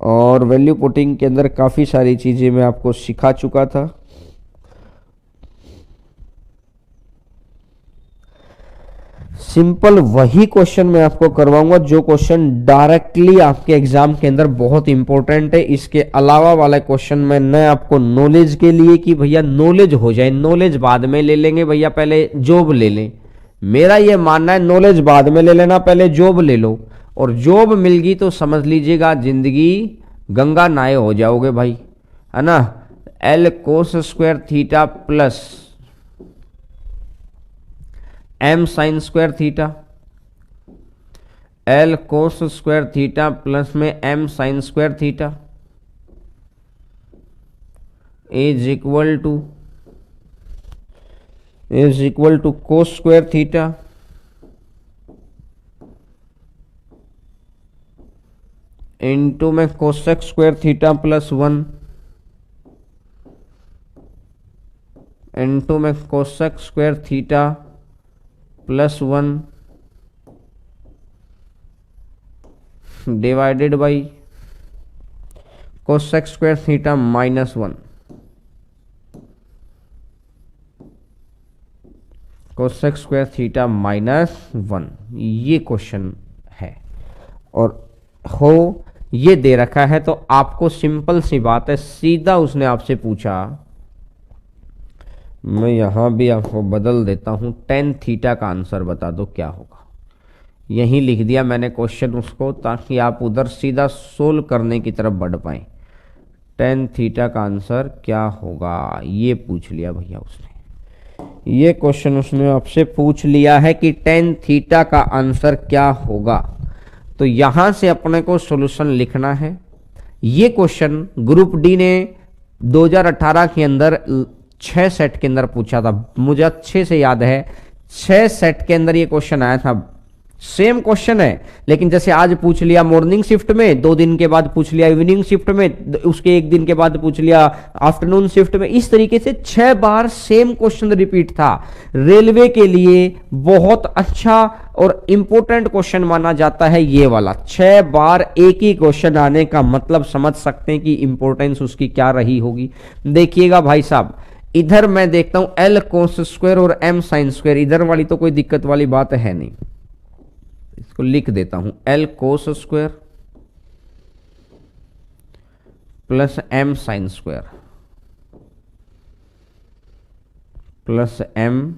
और वैल्यू पुटिंग के अंदर काफी सारी चीजें मैं आपको सिखा चुका था। सिंपल वही क्वेश्चन मैं आपको करवाऊंगा जो क्वेश्चन डायरेक्टली आपके एग्जाम के अंदर बहुत इंपॉर्टेंट है। इसके अलावा वाला क्वेश्चन मैं न आपको नॉलेज के लिए कि भैया नॉलेज हो जाए, नॉलेज बाद में ले लेंगे भैया, पहले जॉब ले लें। मेरा ये मानना है नॉलेज बाद में ले लेना, पहले जॉब ले लो, और जॉब मिल गई तो समझ लीजिएगा जिंदगी गंगा नहाए हो जाओगे भाई, है ना। L cos square theta plus M sine square theta, L cos square theta plus में M sine square theta is equal to cos square theta into में cosec square theta plus 1 into में cosec square theta plus 1 divided by cosec square theta minus 1, cosec square theta minus 1, ये question है और हो ये दे रखा है। तो आपको सिंपल सी बात है, सीधा उसने आपसे पूछा, मैं यहां भी आपको बदल देता हूं, tan थीटा का आंसर बता दो क्या होगा। यही लिख दिया मैंने क्वेश्चन उसको ताकि आप उधर सीधा सोल्व करने की तरफ बढ़ पाए। tan थीटा का आंसर क्या होगा ये पूछ लिया भैया उसने, ये क्वेश्चन उसने आपसे पूछ लिया है कि tan थीटा का आंसर क्या होगा। तो यहां से अपने को सॉल्यूशन लिखना है। ये क्वेश्चन ग्रुप डी ने 2018 के अंदर 6 सेट के अंदर पूछा था, मुझे अच्छे से याद है 6 सेट के अंदर ये क्वेश्चन आया था। सेम क्वेश्चन है, लेकिन जैसे आज पूछ लिया मॉर्निंग शिफ्ट में, 2 दिन के बाद पूछ लिया इवनिंग शिफ्ट में, उसके 1 दिन के बाद पूछ लिया आफ्टरनून शिफ्ट में, इस तरीके से 6 बार सेम क्वेश्चन रिपीट था। रेलवे के लिए बहुत अच्छा और इंपॉर्टेंट क्वेश्चन माना जाता है ये वाला। 6 बार एक ही क्वेश्चन आने का मतलब समझ सकते हैं कि इंपॉर्टेंस उसकी क्या रही होगी। देखिएगा भाई साहब, इधर मैं देखता हूं L cos स्क्वायर और M साइन स्क्वायर, इधर वाली तो कोई दिक्कत वाली बात है नहीं, इसको लिख देता हूं L cos square plus M sine square plus M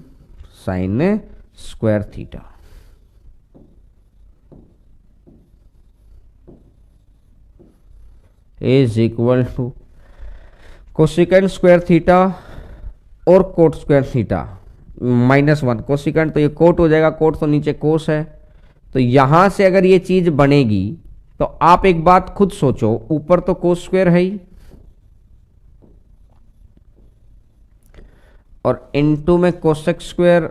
sine square theta is equal to cosecant square theta और कोट स्क्वायर थीटा -1। कोसिकेंट तो ये कोट हो जाएगा, कोट तो नीचे कोस है, तो यहां से अगर ये चीज बनेगी तो आप एक बात खुद सोचो, ऊपर तो कोस स्क्वायर है ही और इनटू में कोसेक स्क्वायर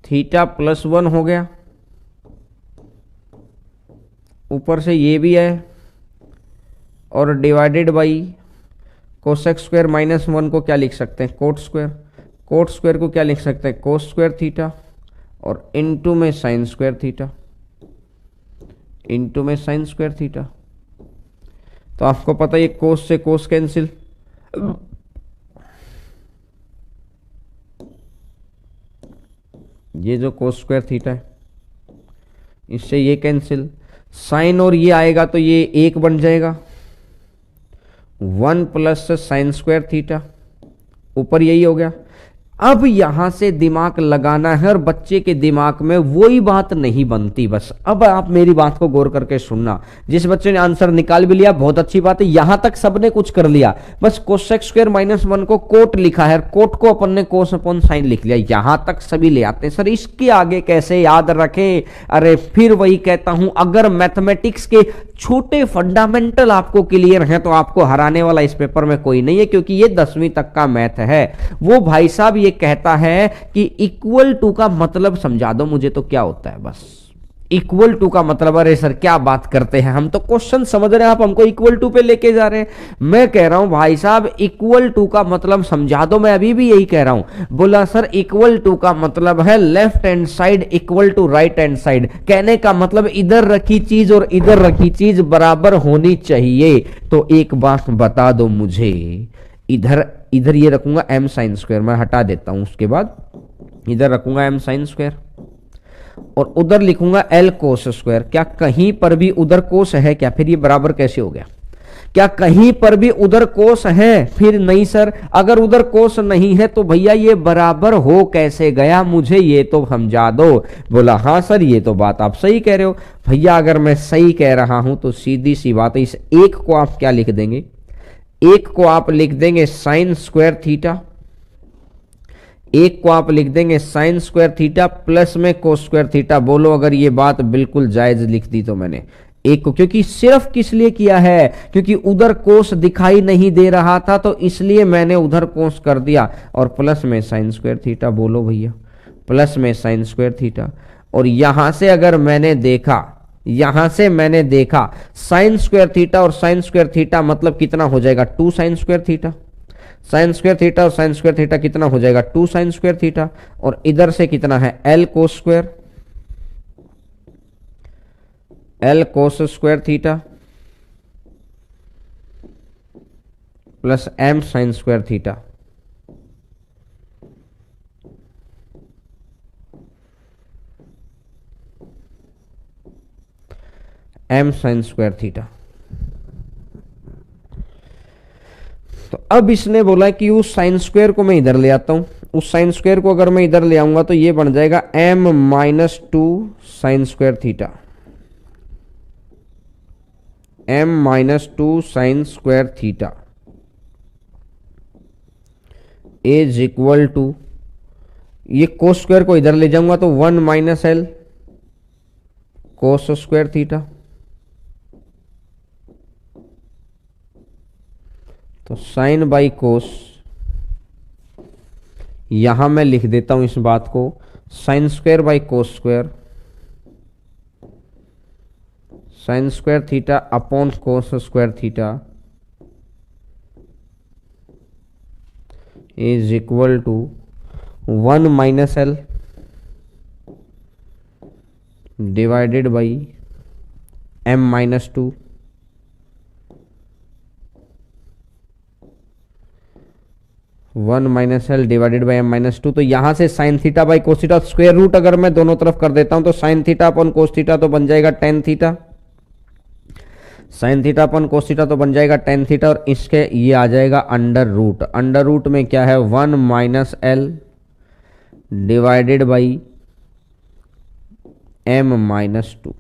थीटा प्लस 1 हो गया, ऊपर से ये भी है और डिवाइडेड बाई कोसेक स्क्वायर -1 को क्या लिख सकते हैं कोट स्क्वायर, कोट स्क्वायर को क्या लिख सकते हैं कोस स्क्वायर थीटा, और इनटू में साइन स्क्वायर थीटा, इनटू में साइन स्क्वायर थीटा। तो आपको पता है ये कोस से कोस कैंसिल, ये जो कोस स्क्वायर थीटा है इससे ये कैंसिल, साइन और ये आएगा तो ये एक बन जाएगा, 1 प्लस साइन स्क्वायर थीटा, ऊपर यही हो गया। अब यहां से दिमाग लगाना है और बच्चे के दिमाग में वही बात नहीं बनती। बस अब आप मेरी बात को गौर करके सुनना। जिस बच्चे ने आंसर निकाल भी लिया बहुत अच्छी बात है, यहां तक सबने कुछ कर लिया, बस कोसेक स्क्वायर माइनस 1 को कोट लिखा है, कोट को अपन ने कोस अपॉन साइन लिख लिया, यहां तक सभी ले आते हैं। सर इसके आगे कैसे याद रखें? अरे फिर वही कहता हूं, अगर मैथमेटिक्स के छोटे फंडामेंटल आपको क्लियर हैं तो आपको हराने वाला इस पेपर में कोई नहीं है, क्योंकि ये 10वीं तक का मैथ है। वो भाई साहब ये कहता है कि इक्वल टू का मतलब समझा दो मुझे, तो क्या होता है? बस इक्वल टू का मतलब, अरे सर क्या बात करते हैं, हम तो क्वेश्चन समझ रहे हैं, आप हमको इक्वल टू पे लेके जा रहे हैं। मैं कह रहा हूं भाई साहब इक्वल टू का मतलब समझा दो, मैं अभी भी यही कह रहा हूं। बोला सर इक्वल टू का मतलब है left hand side equal to right hand side, कहने का मतलब इधर रखी चीज और इधर रखी चीज बराबर होनी चाहिए। तो एक बात बता दो मुझे, इधर ये रखूंगा m साइन स्क्वायर, मैं हटा देता हूं, उसके बाद इधर रखूंगा m साइन स्क्वायर और उधर लिखूंगा l कोस स्क्वायर। क्या कहीं पर भी उधर कोस है क्या? फिर ये बराबर कैसे हो गया? क्या कहीं पर भी उधर कोस है? फिर नहीं सर, अगर उधर कोस नहीं है तो भैया ये बराबर हो कैसे गया, मुझे ये तो समझा दो। बोला हाँ सर ये तो बात आप सही कह रहे हो। भैया अगर मैं सही कह रहा हूं तो सीधी सी बात है, इस एक को आप क्या लिख देंगे? एक को आप लिख देंगे साइन स्क्वायर थीटा, एक को आप लिख देंगे साइन स्क्वायर थीटा प्लस में कोस स्क्वायर थीटा। बोलो अगर ये बात बिल्कुल जायज लिख दी तो मैंने एक को, क्योंकि सिर्फ किस लिए किया है? क्योंकि उधर कोस दिखाई नहीं दे रहा था तो इसलिए मैंने उधर कोस कर दिया, और प्लस में साइन स्क्वायर थीटा। बोलो भैया प्लस में साइन स्क्वायर थीटा। और यहां से अगर मैंने देखा, यहां से मैंने देखा साइन स्क्वायर थीटा और साइन स्क्वायर थीटा मतलब कितना हो जाएगा? 2 sine square theta. Sign square theta और साइन स्क्वायर थीटा कितना हो जाएगा? 2 साइन स्क्वायर थीटा। और इधर से कितना है? l cos square, l cos square theta plus m sine square theta. m sine square theta. तो अब इसने बोला कि उस साइन स्क्वायर को मैं इधर ले आता हूं, उस साइन स्क्वायर को अगर मैं इधर ले आऊंगा तो ये बन जाएगा m minus 2 sine square theta, m minus 2 sine square theta is equal to, ये कोस स्क्वायर को इधर ले जाऊंगा तो 1 minus l cos square theta. तो साइन बाई कोस, यहां मैं लिख देता हूं इस बात को, sine square by cos square, sine square theta upon cos square theta is equal to 1 minus l divided by m minus 2 1 minus l divided by m minus 2। तो यहां से sine theta by cos theta, square root अगर मैं दोनों तरफ कर देता हूं तो sine theta upon cos theta तो बन जाएगा tan theta, sine theta upon cos theta तो बन जाएगा टेन थीटा, और इसके ये आ जाएगा अंडर रूट। अंडर रूट में क्या है? 1 minus l divided by m minus 2।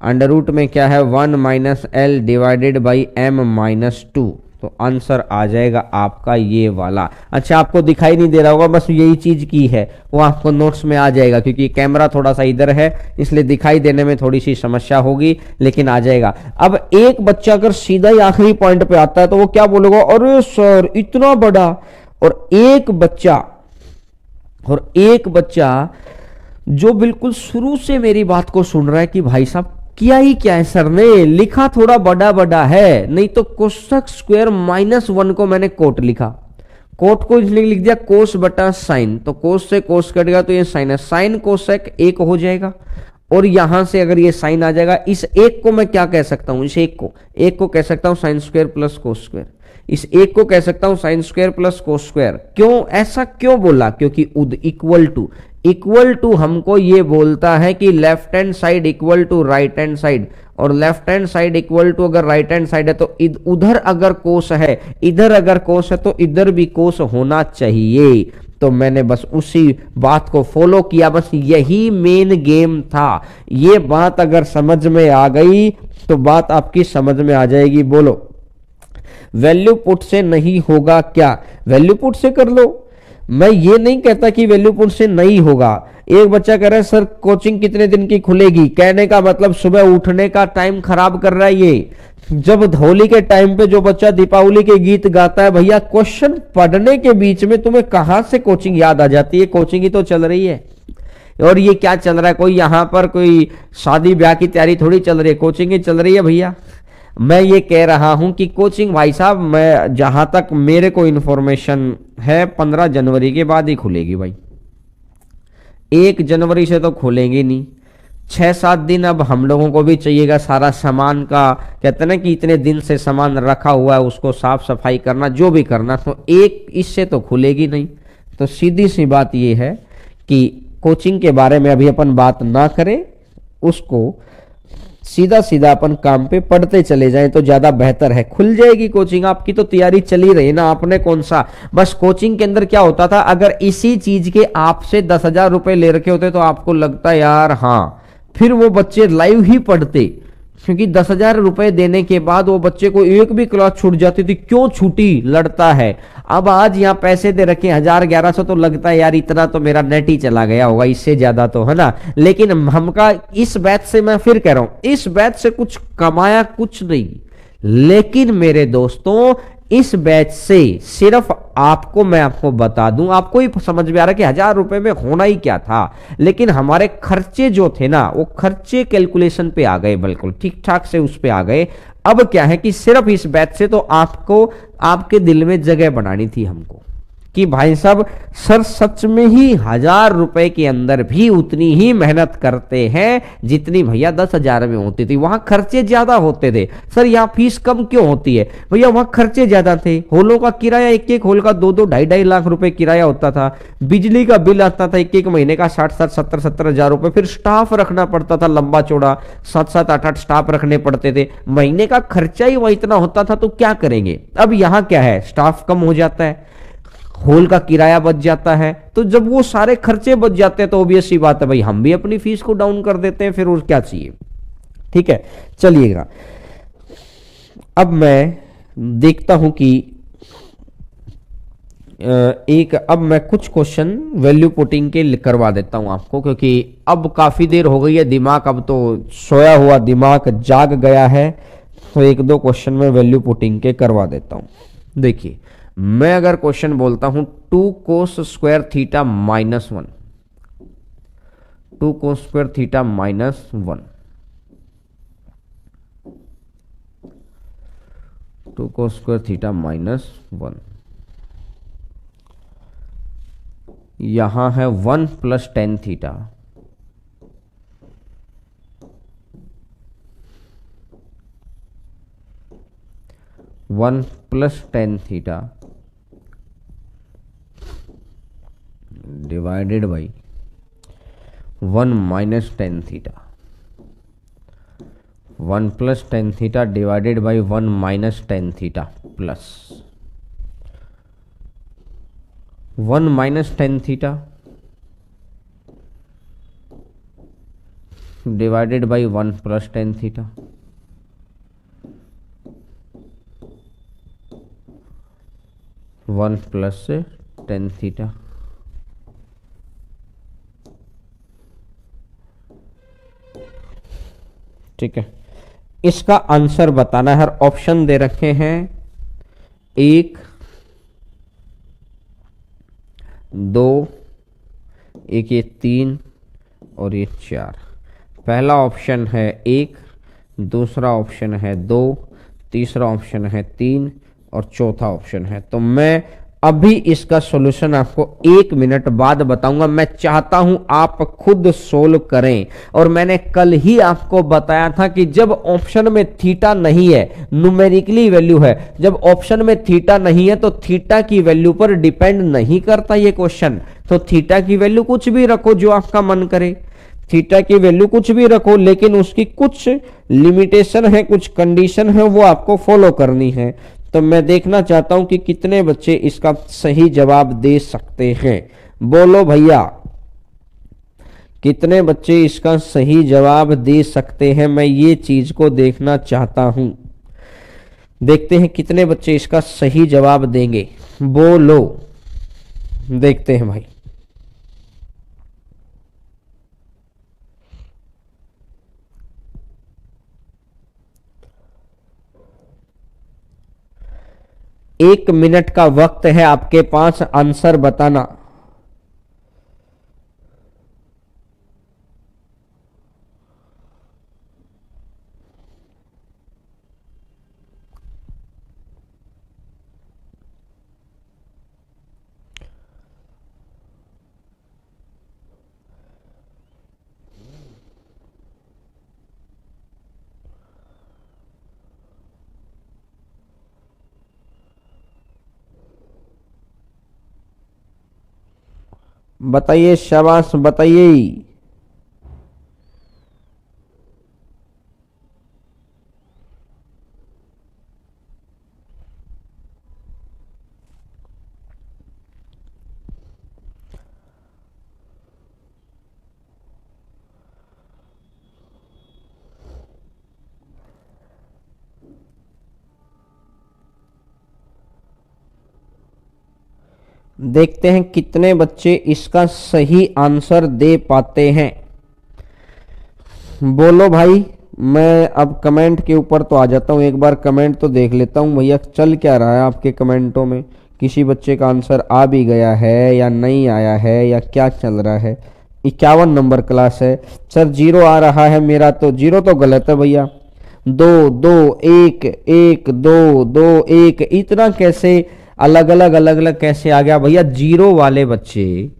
Under root में क्या है? 1 minus l divided by m minus 2। तो आंसर आ जाएगा आपका ये वाला। अच्छा आपको दिखाई नहीं दे रहा होगा, बस यही चीज की है, वो आपको नोट्स में आ जाएगा, क्योंकि कैमरा थोड़ा सा इधर है इसलिए दिखाई देने में थोड़ी सी समस्या होगी, लेकिन आ जाएगा। अब एक बच्चा अगर सीधा ही आखिरी पॉइंट पे आता है तो वो क्या बोलेगा? अरे सर इतना बड़ा। और एक बच्चा जो बिल्कुल शुरू से मेरी बात को सुन रहा है कि भाई साहब किया ही क्या है सर ने, लिखा थोड़ा बड़ा बड़ा है, नहीं तो कोसेक स्क्वायर माइनस 1 को मैंने कोट लिखा, कोट को इसलिए लिख दिया कोस बटा साइन, तो कोस से कोस कट गया तो ये साइन है, साइन कोसेक एक हो जाएगा। और यहां से अगर ये साइन आ जाएगा, इस एक को मैं क्या कह सकता हूं, इस एक को कह सकता हूं sign square plus cos square, इस एक को कह सकता हूं sign square plus cos square. क्यों ऐसा क्यों बोला, क्योंकि उद इक्वल टू हमको ये बोलता है कि left hand side equal to right hand side, और left hand side equal to अगर राइट हैंड साइड है तो उधर अगर कोस है, इधर अगर कोस है तो इधर भी कोस होना चाहिए। तो मैंने बस उसी बात को फॉलो किया, बस यही मेन गेम था। ये बात अगर समझ में आ गई तो बात आपकी समझ में आ जाएगी। बोलो वैल्यू पुट से नहीं होगा क्या, वैल्यू पुट से कर लो। मैं ये नहीं कहता कि वैल्यू पुट से नहीं होगा। एक बच्चा कह रहा है सर कोचिंग कितने दिन की खुलेगी, कहने का मतलब सुबह उठने का टाइम खराब कर रहा है ये। जब होली के टाइम पे जो बच्चा दीपावली के गीत गाता है, भैया क्वेश्चन पढ़ने के बीच में तुम्हें कहां से कोचिंग याद आ जाती है, कोचिंग ही तो चल रही है। और ये क्या चल रहा है, कोई यहां पर कोई शादी ब्याह की तैयारी थोड़ी चल रही है, कोचिंग ही चल रही है भैया। मैं ये कह रहा हूं कि कोचिंग भाई साहब, मैं जहां तक मेरे को इंफॉर्मेशन है 15 जनवरी के बाद ही खुलेगी भाई, 1 जनवरी से तो खुलेंगी नहीं। 6-7 दिन अब हम लोगों को भी चाहिएगा, सारा सामान का कहते हैं ना कि इतने दिन से सामान रखा हुआ है उसको साफ सफाई करना, जो भी करना, तो एक इससे तो खुलेगी नहीं। तो सीधी सी बात ये है कि कोचिंग के बारे में अभी अपन बात ना करें, उसको सीधा सीधा अपन काम पे पढ़ते चले जाएं तो ज्यादा बेहतर है। खुल जाएगी कोचिंग, आपकी तो तैयारी चली रही ना, आपने कौन सा, बस कोचिंग के अंदर क्या होता था, अगर इसी चीज के आपसे 10,000 रुपए ले रखे होते तो आपको लगता यार हाँ, फिर वो बच्चे लाइव ही पढ़ते, क्योंकि 10,000 रुपए देने के बाद वो बच्चे को एक भी क्लास छूट जाती थी, क्यों छूटी लड़ता है। अब आज यहाँ पैसे दे रखे 1,000-1,100, तो लगता है यार इतना तो मेरा नेट ही चला गया होगा, इससे ज्यादा तो है ना। लेकिन हमका इस बैच से, मैं फिर कह रहा हूं, इस बैच से कुछ कमाया कुछ नहीं, लेकिन मेरे दोस्तों इस बैच से सिर्फ आपको, मैं आपको बता दूं, आपको ही समझ में आ रहा है कि 1,000 रुपए में होना ही क्या था, लेकिन हमारे खर्चे जो थे ना, वो खर्चे कैलकुलेशन पे आ गए, बिल्कुल ठीक ठाक से उस पे आ गए। अब क्या है कि सिर्फ इस बैच से तो आपको आपके दिल में जगह बनानी थी हमको कि भाई साहब सर सच में ही 1,000 रुपए के अंदर भी उतनी ही मेहनत करते हैं जितनी भैया 10,000 में होती थी। वहां खर्चे ज्यादा होते थे सर, यहाँ फीस कम क्यों होती है भैया, वहां खर्चे ज्यादा थे। होलों का किराया, एक होल का 2-2, 2.5 लाख रुपए किराया होता था। बिजली का बिल आता था एक महीने का 60-60, 70-70 हजार रुपए। फिर स्टाफ रखना पड़ता था लंबा चौड़ा, 7-7, 8-8 स्टाफ रखने पड़ते थे। महीने का खर्चा ही वह इतना होता था, तो क्या करेंगे। अब यहाँ क्या है, स्टाफ कम हो जाता है, हॉल का किराया बच जाता है, तो जब वो सारे खर्चे बच जाते हैं तो ऑब्वियस सी बात है भाई, हम भी अपनी फीस को डाउन कर देते हैं, फिर और क्या चाहिए। ठीक है, चलिएगा अब मैं देखता हूं कि अब मैं कुछ क्वेश्चन वैल्यू पुटिंग के करवा देता हूं आपको, क्योंकि अब काफी देर हो गई है, दिमाग अब तो सोया हुआ दिमाग जाग गया है, तो 1-2 क्वेश्चन में वैल्यू पुटिंग के करवा देता हूं। देखिए मैं अगर क्वेश्चन बोलता हूं 2 cos square theta minus 1, 2 cos square theta minus 1, 2 cos square theta minus 1, यहां है 1 plus tan theta, 1 plus tan theta divided by 1 minus tan theta, 1 plus tan theta divided by 1 minus tan theta plus 1 minus tan theta divided by 1 plus tan theta, 1 plus tan theta. ठीक है, इसका answer बताना है। Option दे रखे हैं 1, 2, एक ये 3 और ये 4। पहला ऑप्शन है 1, दूसरा ऑप्शन है 2, तीसरा ऑप्शन है 3 और चौथा ऑप्शन है। तो मैं अभी इसका सॉल्यूशन आपको 1 मिनट बाद बताऊंगा। मैं चाहता हूं आप खुद सोल्व करें। और मैंने कल ही आपको बताया था कि जब ऑप्शन में थीटा नहीं है, न्यूमेरिकली वैल्यू है, जब ऑप्शन में थीटा नहीं है तो थीटा की वैल्यू पर डिपेंड नहीं करता ये क्वेश्चन। तो थीटा की वैल्यू कुछ भी रखो जो आपका मन करे, थीटा की वैल्यू कुछ भी रखो, लेकिन उसकी कुछ लिमिटेशन है, कुछ कंडीशन है, वो आपको फॉलो करनी है। तो मैं देखना चाहता हूं कि कितने बच्चे इसका सही जवाब दे सकते हैं। बोलो भैया, कितने बच्चे इसका सही जवाब दे सकते हैं? मैं ये चीज को देखना चाहता हूं। देखते हैं कितने बच्चे इसका सही जवाब देंगे। बोलो, देखते हैं भाई। एक मिनट का वक्त है आपके पास आंसर बताना। बताइए, शाबाश बताइए। देखते हैं कितने बच्चे इसका सही आंसर दे पाते हैं। बोलो भाई। मैं अब कमेंट के ऊपर तो आ जाता हूं, एक बार कमेंट तो देख लेता हूं भैया चल क्या रहा है आपके कमेंटों में। किसी बच्चे का आंसर आ भी गया है या नहीं आया है या क्या चल रहा है। 51 नंबर क्लास है सर, 0 आ रहा है मेरा, तो 0 तो गलत है भैया। 2 2 1 1 2 2 1, इतना कैसे अलग अलग कैसे आ गया भैया? 0 वाले बच्चे,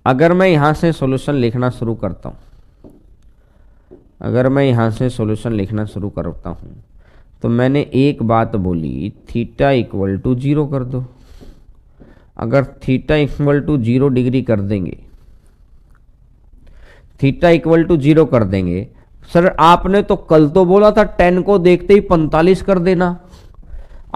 अगर मैं यहां से सॉल्यूशन लिखना शुरू करता हूं, अगर मैं यहां से सॉल्यूशन लिखना शुरू करता हूं, तो मैंने एक बात बोली, थीटा इक्वल टू 0 कर दो। अगर थीटा इक्वल टू 0 डिग्री कर देंगे, थीटा इक्वल टू 0 कर देंगे। सर आपने तो कल तो बोला था 10 को देखते ही 45 कर देना।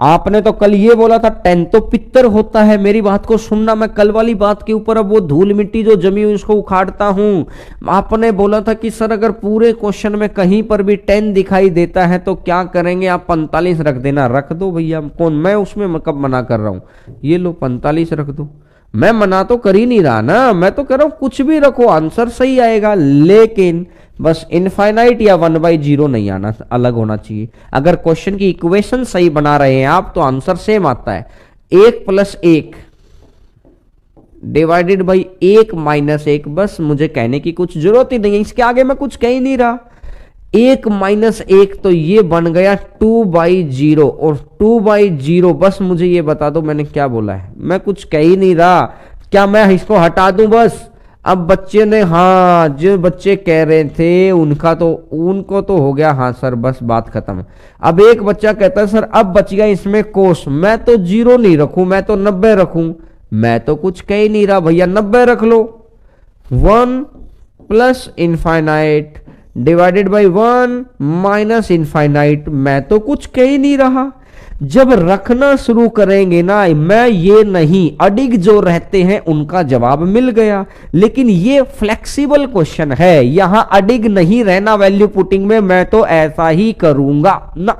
आपने तो कल ये बोला था 10 तो पित्तर होता है। मेरी बात को सुनना, मैं कल वाली बात के ऊपर अब वो धूल मिट्टी जो जमी हुई उसको उखाड़ता हूं। आपने बोला था कि सर अगर पूरे क्वेश्चन में कहीं पर भी 10 दिखाई देता है तो क्या करेंगे आप? 45 रख देना। रख दो भैया, कौन मैं उसमें कब मना कर रहा हूं? ये लो 45 रख दो। मैं मना तो कर ही नहीं रहा ना, मैं तो कह रहा हूं कुछ भी रखो आंसर सही आएगा, लेकिन बस इनफाइनाइट या 1/0 नहीं आना, अलग होना चाहिए। अगर क्वेश्चन की इक्वेशन सही बना रहे हैं आप तो आंसर सेम आता है। 1 + 1 डिवाइडेड बाई 1 - 1, बस मुझे कहने की कुछ जरूरत ही नहीं है, इसके आगे मैं कुछ कह ही नहीं रहा। 1 - 1 तो ये बन गया 2/0, और 2/0 बस मुझे ये बता दो मैंने क्या बोला है? मैं कुछ कह ही नहीं रहा। क्या मैं इसको हटा दूं बस? अब बच्चे ने, हाँ जो बच्चे कह रहे थे उनको तो हो गया हाँ सर, बस बात खत्म। अब एक बच्चा कहता है सर अब बच गया इसमें कोस, मैं तो 0 नहीं रखूं, मैं तो 90 रखूं। मैं तो कुछ कह ही नहीं रहा भैया, 90 रख लो। 1 + इनफाइनाइट डिवाइडेड बाई 1 - इनफाइनाइट, मैं तो कुछ कह ही नहीं रहा। जब रखना शुरू करेंगे ना, मैं ये नहीं, अडिग जो रहते हैं उनका जवाब मिल गया। लेकिन ये फ्लेक्सिबल क्वेश्चन है, यहां अडिग नहीं रहना वैल्यू पुटिंग में, मैं तो ऐसा ही करूंगा ना।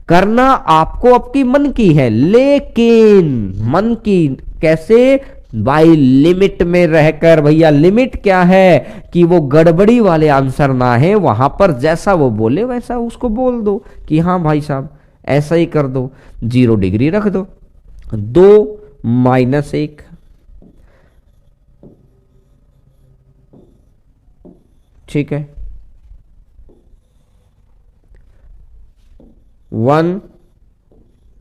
करना आपको आपकी मन की है, लेकिन मन की कैसे? बाई लिमिट में रहकर। भैया लिमिट क्या है? कि वो गड़बड़ी वाले आंसर ना है, वहां पर जैसा वो बोले वैसा उसको बोल दो कि हाँ भाई साहब ऐसा ही कर दो। 0 डिग्री रख दो। 2 - 1, ठीक है। 1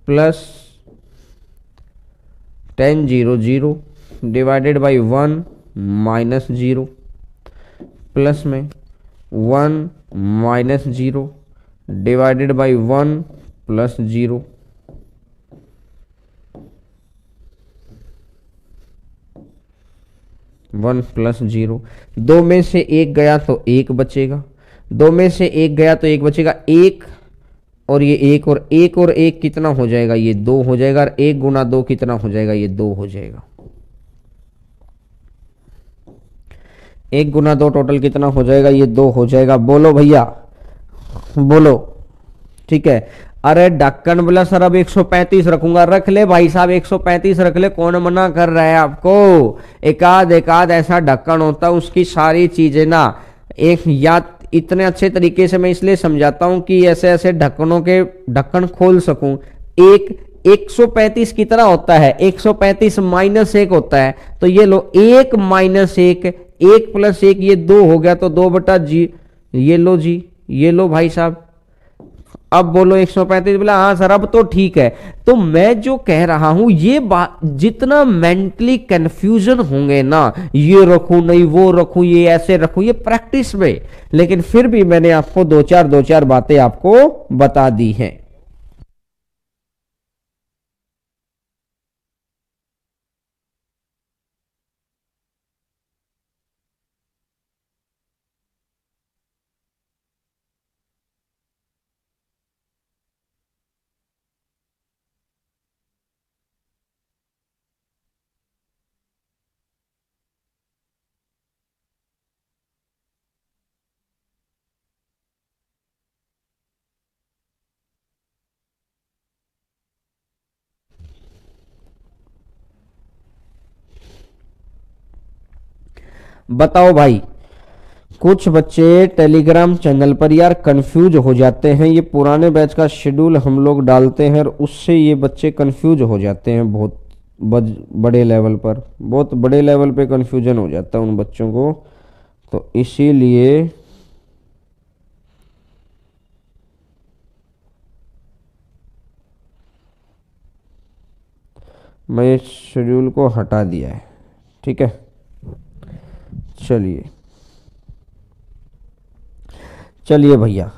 + tan 0 0 divided by 1 minus 0 plus में 1 minus 0 divided by 1 plus 0 1 plus 0। दो में से एक गया तो एक बचेगा, दो में से एक गया तो एक बचेगा, एक और ये एक और एक कितना हो जाएगा, ये 2 हो जाएगा, और 1 गुना 2 कितना हो जाएगा, ये 2 हो जाएगा। 1 गुना 2 टोटल कितना हो जाएगा, ये 2 हो जाएगा। बोलो भैया बोलो, ठीक है। अरे ढक्कन बोला सर अब 135 रखूंगा, रख ले भाई साहब 135 रख ले, कौन मना कर रहा है आपको। एकाध ऐसा ढक्कन होता है उसकी सारी चीजें ना एक या इतने अच्छे तरीके से मैं इसलिए समझाता हूं कि ऐसे ऐसे ढक्कनों के ढक्कन खोल सकूं। एक 135 कितना होता है, 135 माइनस 1 होता है, तो ये लो 1 माइनस 1, 1 प्लस 1 ये 2 हो गया, तो 2 बटा जी, ये लो जी, ये लो भाई साहब। अब बोलो 135, बोला हाँ सर अब तो ठीक है। तो मैं जो कह रहा हूं ये बात, जितना मेंटली कंफ्यूजन होंगे ना, ये रखूं नहीं वो रखूं, ये ऐसे रखूं, ये प्रैक्टिस में, लेकिन फिर भी मैंने आपको दो चार बातें आपको बता दी हैं। बताओ भाई, कुछ बच्चे टेलीग्राम चैनल पर यार कंफ्यूज हो जाते हैं। ये पुराने बैच का शेड्यूल हम लोग डालते हैं और उससे ये बच्चे कंफ्यूज हो जाते हैं, बहुत बड़े लेवल पर, बहुत बड़े लेवल पे कंफ्यूजन हो जाता है उन बच्चों को। तो इसीलिए मैं इस शेड्यूल को हटा दिया है, ठीक है। चलिए भैया,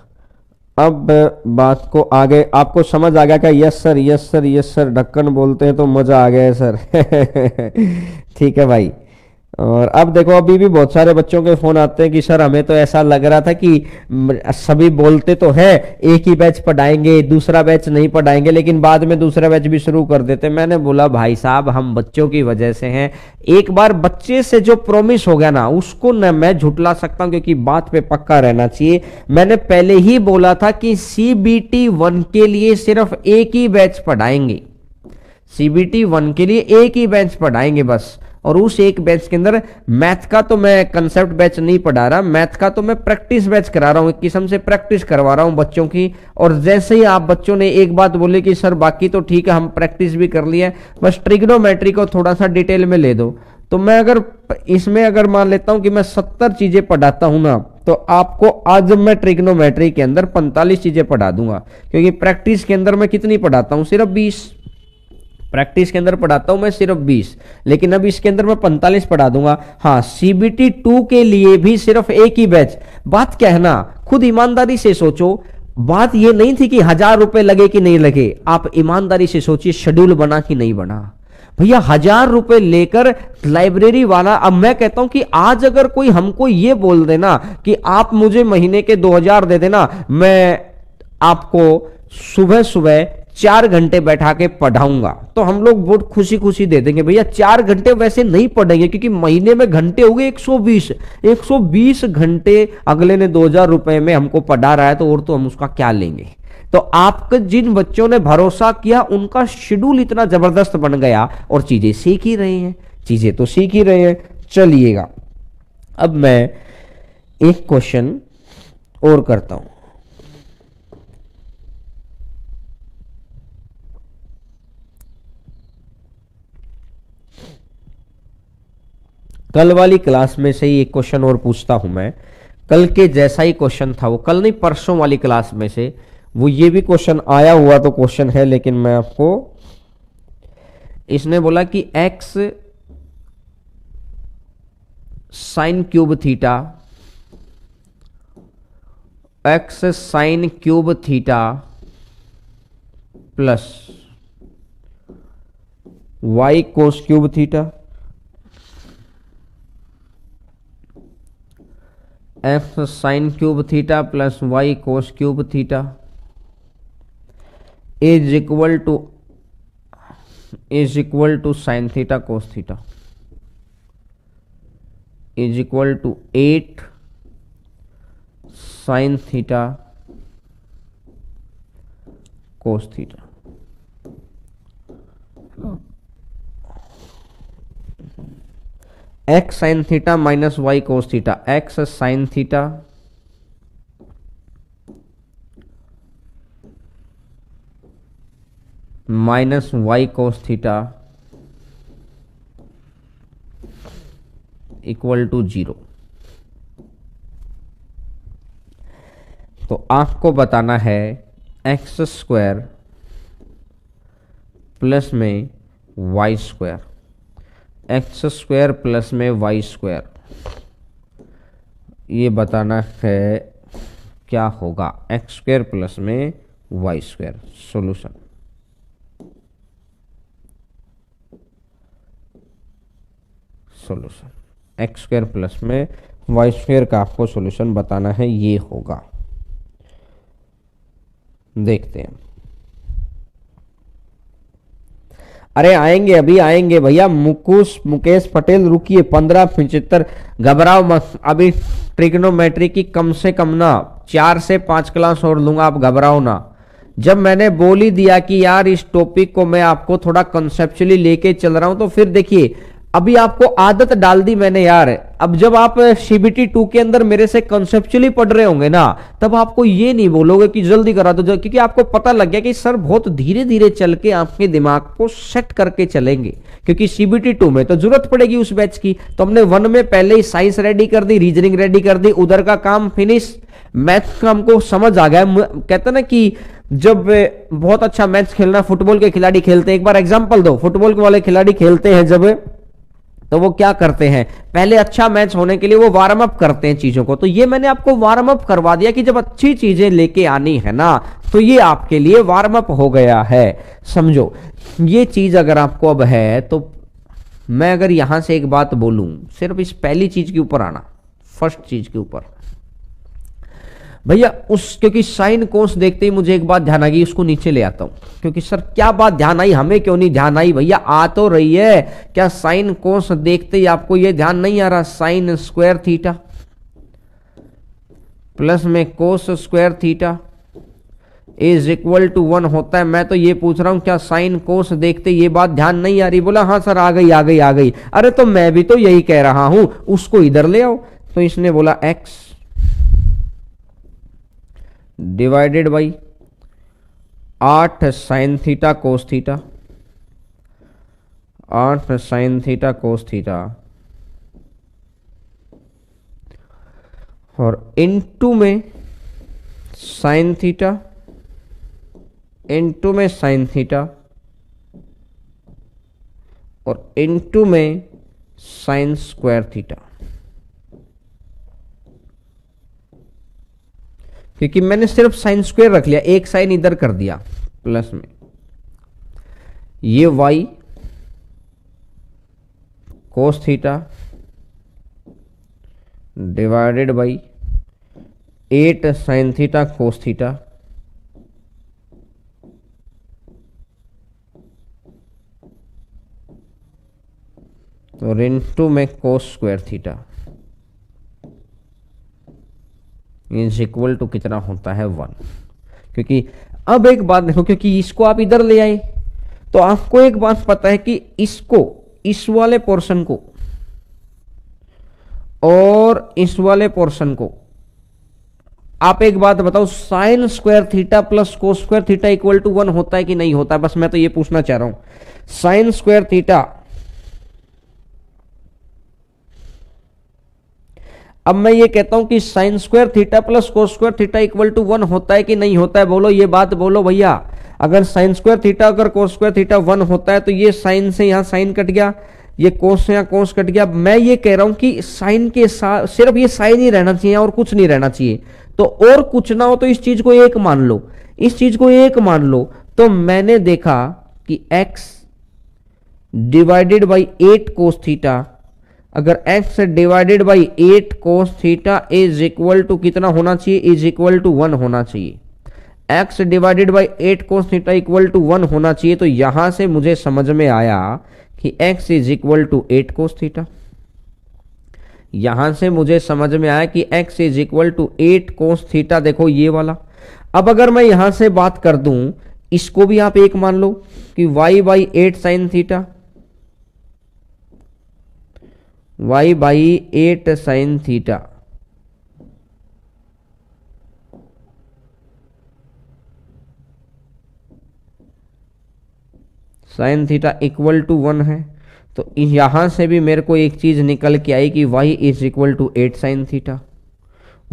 अब बात को आगे आपको समझ आ गया क्या? Yes sir, yes sir, yes sir, ढक्कन बोलते हैं तो मजा आ गया है सर। ठीक है भाई। और अब देखो अभी भी बहुत सारे बच्चों के फोन आते हैं कि सर हमें तो ऐसा लग रहा था कि सभी बोलते तो है एक ही बैच पढ़ाएंगे, दूसरा बैच नहीं पढ़ाएंगे, लेकिन बाद में दूसरा बैच भी शुरू कर देते। मैंने बोला भाई साहब हम बच्चों की वजह से हैं, एक बार बच्चे से जो प्रॉमिस हो गया ना उसको न मैं झुटला सकता हूं, क्योंकि बात पे पक्का रहना चाहिए। मैंने पहले ही बोला था कि CBT 1 के लिए सिर्फ एक ही बैच पढ़ाएंगे, CBT 1 के लिए एक ही बैच पढ़ाएंगे बस। और उस एक बैच के अंदर मैथ का तो मैं कंसेप्ट बैच नहीं पढ़ा रहा, मैथ का तो मैं प्रैक्टिस बैच करा रहा हूं, एक किस्म से प्रैक्टिस करवा रहा हूं बच्चों की। और जैसे ही आप बच्चों ने एक बात बोली कि सर बाकी तो ठीक है हम प्रैक्टिस भी कर लिए, बस ट्रिग्नोमेट्री को थोड़ा सा डिटेल में ले दो, तो मैं अगर इसमें अगर मान लेता हूं कि मैं 70 चीजें पढ़ाता हूं ना, तो आपको आज मैं ट्रिग्नोमेट्री के अंदर 45 चीजें पढ़ा दूंगा, क्योंकि प्रैक्टिस के अंदर मैं कितनी पढ़ाता हूं, सिर्फ 20। प्रैक्टिस के अंदर पढ़ाता हूं मैं सिर्फ 20, लेकिन अब इसके अंदर मैं 45 पढ़ा दूंगा। हाँ, CBT 2 के लिए भी सिर्फ एक ही बैच। बात क्या है ना, खुद ईमानदारी से सोचो, बात ये नहीं थी कि 1000 रुपए लगे कि नहीं लगे, आप ईमानदारी से सोचिए शेड्यूल बना कि नहीं बना। भैया 1000 रुपए लेकर लाइब्रेरी वाला, अब मैं कहता हूं कि आज अगर कोई हमको ये बोल देना कि आप मुझे महीने के 2000 दे देना, मैं आपको सुबह सुबह 4 घंटे बैठा के पढ़ाऊंगा, तो हम लोग बहुत खुशी खुशी दे देंगे। भैया 4 घंटे वैसे नहीं पढ़ेंगे, क्योंकि महीने में घंटे हो गए 120 घंटे अगले ने 2000 रुपए में हमको पढ़ा रहा है, तो और तो हम उसका क्या लेंगे। तो आपके जिन बच्चों ने भरोसा किया उनका शेड्यूल इतना जबरदस्त बन गया, और चीजें सीख ही रहे हैं, चीजें तो सीख ही रहे हैं। चलिएगा, अब मैं एक क्वेश्चन और करता हूं। कल वाली क्लास में से ही एक क्वेश्चन और पूछता हूं मैं, कल के जैसा ही क्वेश्चन था वो, कल नहीं परसों वाली क्लास में से वो ये भी क्वेश्चन आया हुआ तो क्वेश्चन है, लेकिन मैं आपको इसने बोला कि x sine cube theta, x sine cube theta plus y cos cube theta, x sine cube theta plus y cos cube theta is equal to sine theta cos theta is equal to 8 sine theta cos theta. X sine theta minus Y cos theta, X sine theta minus Y cos theta equal to 0। तो आपको बताना है X square plus में Y square, X square plus में Y square, ये बताना है क्या होगा एक्स स्क्वायर प्लस में Y square. Solution X square plus में वाई स्क्वायर का आपको सॉल्यूशन बताना है, ये होगा। देखते हैं। अरे आएंगे, अभी आएंगे भैया। मुकेश पटेल रुकिए, 15:75 घबराओ मत। अभी ट्रिग्नोमेट्री की कम से कम ना 4 से 5 क्लास और लूंगा, आप घबराओ ना। जब मैंने बोल ही दिया कि यार इस टॉपिक को मैं आपको थोड़ा कंसेप्चुअली लेके चल रहा हूं, तो फिर देखिए अभी आपको आदत डाल दी मैंने यार। अब जब आप CBT 2 के अंदर मेरे से कंसेप्चुअली पढ़ रहे होंगे ना, तब आपको ये नहीं बोलोगे कि जल्दी करा दो, क्योंकि आपको पता लग गया कि सर बहुत धीरे धीरे चल के आपके दिमाग को सेट करके चलेंगे, क्योंकि CBT 2 में तो जरूरत पड़ेगी उस बैच की। तो हमने 1 में पहले ही साइंस रेडी कर दी, रीजनिंग रेडी कर दी, उधर का काम फिनिश। मैथ का हमको समझ आ गया। कहते ना कि जब बहुत अच्छा मैच खेलना फुटबॉल के खिलाड़ी खेलते हैं, एक बार एग्जांपल दो, फुटबॉल के वाले खिलाड़ी खेलते हैं जब, तो वो क्या करते हैं, पहले अच्छा मैच होने के लिए वो वार्म अप करते हैं चीजों को। तो ये मैंने आपको वार्म अप करवा दिया कि जब अच्छी चीजें लेके आनी है ना, तो ये आपके लिए वार्म अप हो गया है। समझो ये चीज अगर आपको अब है, तो मैं अगर यहां से एक बात बोलूं, सिर्फ इस पहली चीज के ऊपर आना, फर्स्ट चीज के ऊपर भैया, क्योंकि साइन कोस देखते ही मुझे एक बात ध्यान आ गई, उसको नीचे ले आता हूं। क्योंकि सर क्या बात ध्यान आई, हमें क्यों नहीं ध्यान आई भैया? आ तो रही है क्या? साइन कोस देखते ही आपको ये ध्यान नहीं आ रहा? साइन स्क्वायर थीटा प्लस में cos square theta is equal to 1 होता है। मैं तो ये पूछ रहा हूं क्या साइन कोस देखते ये बात ध्यान नहीं आ रही? बोला हाँ सर आ गई आ गई आ गई। अरे तो मैं भी तो यही कह रहा हूं, उसको इधर ले आओ। तो इसने बोला x divided by 8 sine theta cos theta, 8 sine theta cos theta, और इनटू में साइन थीटा, इनटू में साइन थीटा, और इनटू में साइन स्क्वायर थीटा। क्योंकि मैंने सिर्फ साइन स्क्वायर रख लिया, एक साइन इधर कर दिया प्लस में, ये y cos theta divided by 8 sine theta cos theta, और इनटू में cos square theta is equal to कितना होता है 1। क्योंकि अब एक बात देखो, क्योंकि इसको आप इधर ले आए, तो आपको एक बात पता है कि इसको, इस वाले पोर्शन को और इस वाले पोर्शन को, आप एक बात बताओ, sine square theta plus cos square theta equal to 1 होता है कि नहीं होता है? बस मैं तो ये पूछना चाह रहा हूं। साइन स्क्वायर थीटा, अब मैं ये कहता हूं कि sine square theta plus cos square theta equal to 1 होता है कि नहीं होता है? बोलो, ये बात बोलो भैया। अगर साइन स्क्वायर थीटा अगर कोस स्क्वायर थीटा 1 होता है तो ये साइन से यहाँ साइन कट गया, ये कोस से यहाँ कोस कट गया। मैं ये कह रहा हूं कि साइन के साथ सिर्फ ये साइन ही रहना चाहिए और कुछ नहीं रहना चाहिए। तो और कुछ ना हो तो इस चीज को एक मान लो, इस चीज को एक मान लो। तो मैंने देखा कि x divided by 8 cos theta, अगर x divided by 8 cos theta is equal to कितना होना चाहिए, इज इक्वल टू 1 होना चाहिए। x divided by 8 cos theta equal to 1 होना चाहिए। तो यहां से मुझे समझ में आया कि x is equal to 8 cos theta. यहां से मुझे समझ में आया कि x is equal to 8 cos theta. देखो ये वाला। अब अगर मैं यहां से बात कर दूं, इसको भी आप एक मान लो कि y by 8 sine theta, y by 8 sine theta. Sine theta equal to 1 है। तो यहां से भी मेरे को एक चीज निकल के आई कि y is equal to 8 sine theta,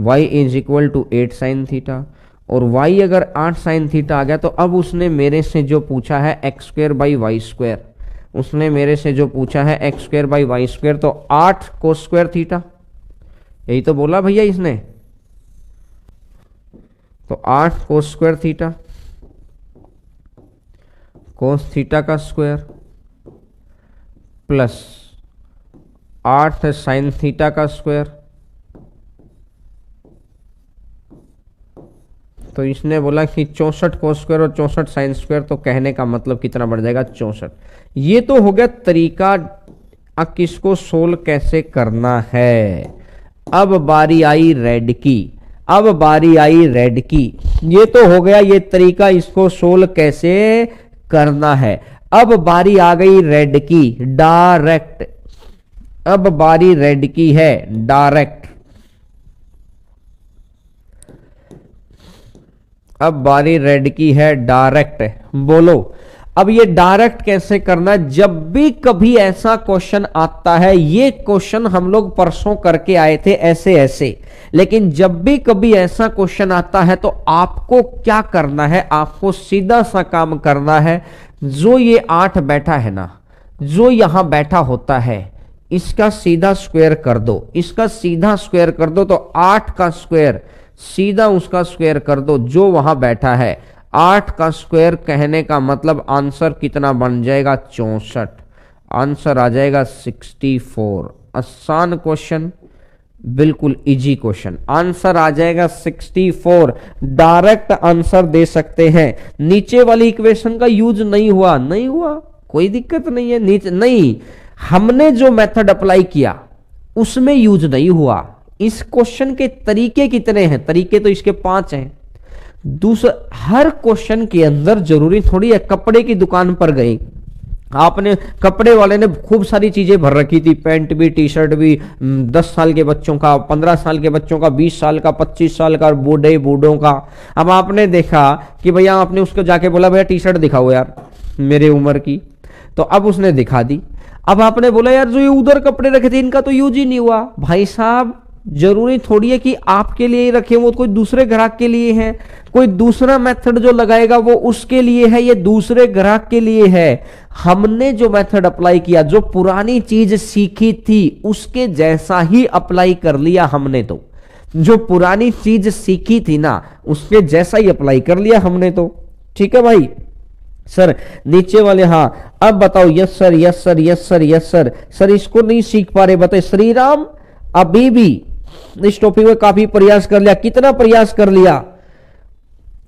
y is equal to 8 sine theta. और y अगर 8 साइन थीटा आ गया तो अब उसने मेरे से जो पूछा है X square by Y square, उसने मेरे से जो पूछा है X square by Y square, तो 8 कोस स्क्वायर थीटा, यही तो बोला भैया इसने। तो 8 कोस स्क्वायर थीटा, कोस थीटा का स्क्वायर प्लस 8 साइन थीटा का स्क्वायर। तो इसने बोला कि 64 कोस स्क्वायर और 64 साइन स्क्वायर, तो कहने का मतलब कितना बढ़ जाएगा 64। ये तो हो गया तरीका अब किसको सोल्व कैसे करना है। अब बारी आई रेड की, अब बारी आई रेड की। ये तो हो गया ये तरीका इसको सोल्व कैसे करना है। अब बारी आ गई रेड की, डायरेक्ट। अब बारी रेड की है डायरेक्ट। अब बारी रेड की है डायरेक्ट। बोलो अब ये डायरेक्ट कैसे करना है। जब भी कभी ऐसा क्वेश्चन आता है, ये क्वेश्चन हम लोग परसों करके आए थे ऐसे ऐसे, लेकिन जब भी कभी ऐसा क्वेश्चन आता है तो आपको क्या करना है, आपको सीधा सा काम करना है। जो ये 8 बैठा है ना, जो यहां बैठा होता है, इसका सीधा स्क्वायर कर दो, इसका सीधा स्क्वायर कर दो। तो 8 का स्क्वायर सीधा उसका स्क्वायर कर दो जो वहां बैठा है। 8 का स्क्वायर कहने का मतलब आंसर कितना बन जाएगा 64। आंसर आ जाएगा 64। आसान क्वेश्चन, बिल्कुल इजी क्वेश्चन। आंसर आ जाएगा 64। डायरेक्ट आंसर दे सकते हैं। नीचे वाली इक्वेशन का यूज नहीं हुआ, नहीं हुआ, कोई दिक्कत नहीं है। नीचे नहीं, हमने जो मेथड अप्लाई किया उसमें यूज नहीं हुआ। इस क्वेश्चन के तरीके कितने हैं, तरीके तो इसके 5 हैं। दूसरा, हर क्वेश्चन के अंदर जरूरी थोड़ी है कपड़े की दुकान पर गए, आपने कपड़े वाले ने खूब सारी चीजें भर रखी थी, पैंट भी, टी शर्ट भी, 10 साल के बच्चों का, 15 साल के बच्चों का, 20 साल का, 25 साल का, बूढ़े बूढ़ों का। अब आपने देखा कि भैया, आपने उसको जाके बोला भैया टी शर्ट दिखाओ यार मेरे उम्र की, तो अब उसने दिखा दी। अब आपने बोला यार जो ये उधर कपड़े रखे थे इनका तो यूज ही नहीं हुआ। भाई साहब, जरूरी थोड़ी है कि आपके लिए रखे, वो कोई दूसरे ग्राहक के लिए है, कोई दूसरा मेथड जो लगाएगा वो उसके लिए है, ये दूसरे ग्राहक के लिए है। हमने जो मेथड अप्लाई किया, जो पुरानी चीज सीखी थी उसके जैसा ही अप्लाई कर लिया हमने। तो जो पुरानी चीज सीखी थी ना उसके जैसा ही अप्लाई कर लिया हमने। तो ठीक है भाई। सर नीचे वाले, हाँ अब बताओ। Yes sir, yes sir, yes sir, yes sir. Sir इसको नहीं सीख पा रहे, बताए। श्रीराम अभी भी इस टॉपिक में काफी प्रयास कर लिया। कितना प्रयास कर लिया,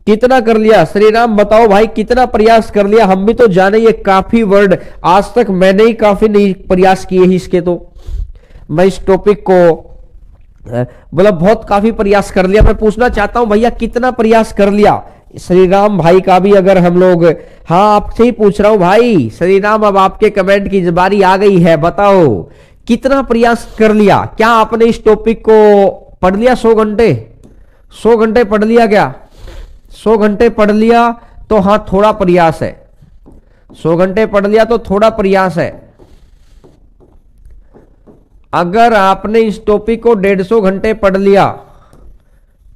कितना कर लिया श्रीराम, बताओ भाई कितना प्रयास कर लिया। हम भी तो जाने ये काफी वर्ड आज तक मैंने ही काफी नहीं प्रयास किए ही इसके। तो मैं इस टॉपिक को बोला बहुत काफी प्रयास कर लिया। मैं पूछना चाहता हूं भैया कितना प्रयास कर लिया। श्रीराम भाई का भी अगर हम लोग, हाँ आपसे ही पूछ रहा हूं भाई श्रीराम, अब आपके कमेंट की बारी आ गई है। बताओ कितना प्रयास कर लिया। क्या आपने इस टॉपिक को पढ़ लिया 100 घंटे? 100 घंटे पढ़ लिया क्या? 100 घंटे पढ़ लिया तो हाँ थोड़ा प्रयास है। 100 घंटे पढ़ लिया तो थोड़ा प्रयास है। अगर आपने इस टॉपिक को 150 घंटे पढ़ लिया,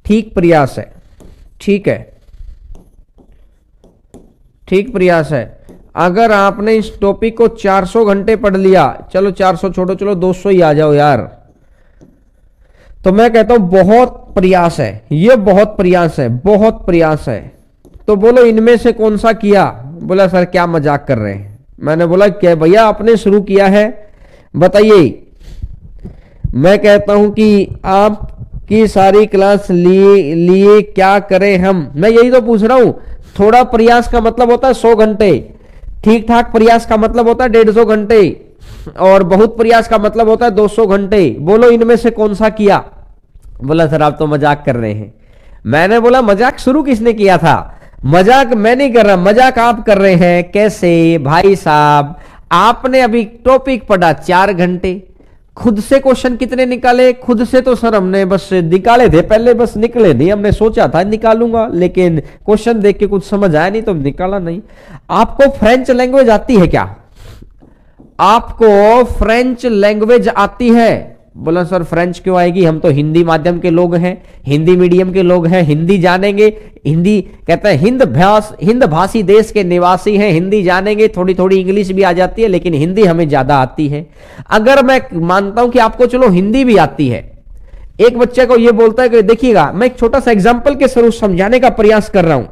ठीक प्रयास है, ठीक है। ठीक प्रयास है। अगर आपने इस टॉपिक को 400 घंटे पढ़ लिया, चलो 400 छोड़ो, चलो 200 ही आ जाओ यार, तो मैं कहता हूं बहुत प्रयास है, ये बहुत प्रयास है, बहुत प्रयास है। तो बोलो इनमें से कौन सा किया? बोला सर क्या मजाक कर रहे हैं। मैंने बोला क्या भैया आपने शुरू किया है, बताइए। मैं कहता हूं कि आपकी सारी क्लास लिए क्या करें हम, मैं यही तो पूछ रहा हूं। थोड़ा प्रयास का मतलब होता है 100 घंटे, ठीक ठाक प्रयास का मतलब होता है 150 घंटे, और बहुत प्रयास का मतलब होता है 200 घंटे। बोलो इनमें से कौन सा किया? बोला सर आप तो मजाक कर रहे हैं। मैंने बोला मजाक शुरू किसने किया था? मजाक मैं नहीं कर रहा, मजाक आप कर रहे हैं। कैसे भाई साहब? आपने अभी टॉपिक पढ़ा 4 घंटे, खुद से क्वेश्चन कितने निकाले? खुद से तो सर हमने बस निकाले थे, पहले बस निकले नहीं, हमने सोचा था निकालूंगा, लेकिन क्वेश्चन देख के कुछ समझ आया नहीं तो निकाला नहीं। आपको फ्रेंच लैंग्वेज आती है क्या? आपको फ्रेंच लैंग्वेज आती है? बोला सर फ्रेंच क्यों आएगी, हम तो हिंदी माध्यम के लोग हैं, हिंदी मीडियम के लोग हैं, हिंदी जानेंगे। हिंदी कहते हैं हिंद भाषी देश के निवासी हैं, हिंदी जानेंगे, थोड़ी थोड़ी इंग्लिश भी आ जाती है, लेकिन हिंदी हमें ज्यादा आती है। अगर मैं मानता हूं कि आपको चलो हिंदी भी आती है, एक बच्चे को यह बोलता है कि देखिएगा, मैं एक छोटा सा एग्जाम्पल के स्वरूप समझाने का प्रयास कर रहा हूं।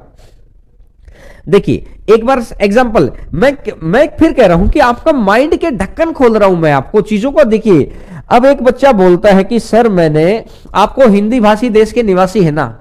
देखिए एक बार एग्जांपल, मैं फिर कह रहा हूं कि आपका माइंड के ढक्कन खोल रहा हूं मैं आपको चीजों को। देखिए अब एक बच्चा बोलता है कि सर मैंने, आपको हिंदी भाषी देश के निवासी है ना,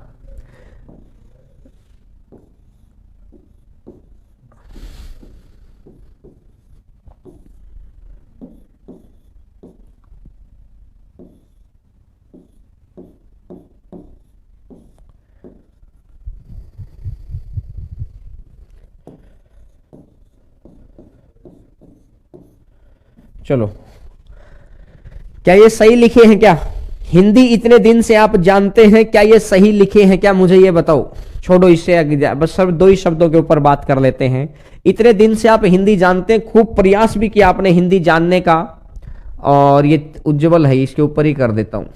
चलो क्या ये सही लिखे हैं क्या? हिंदी इतने दिन से आप जानते हैं, क्या ये सही लिखे हैं क्या? मुझे ये बताओ। छोड़ो इससे आगे, बस सब 2 ही शब्दों के ऊपर बात कर लेते हैं। इतने दिन से आप हिंदी जानते हैं, खूब प्रयास भी किया आपने हिंदी जानने का, और ये उज्जवल है, इसके ऊपर ही कर देता हूं।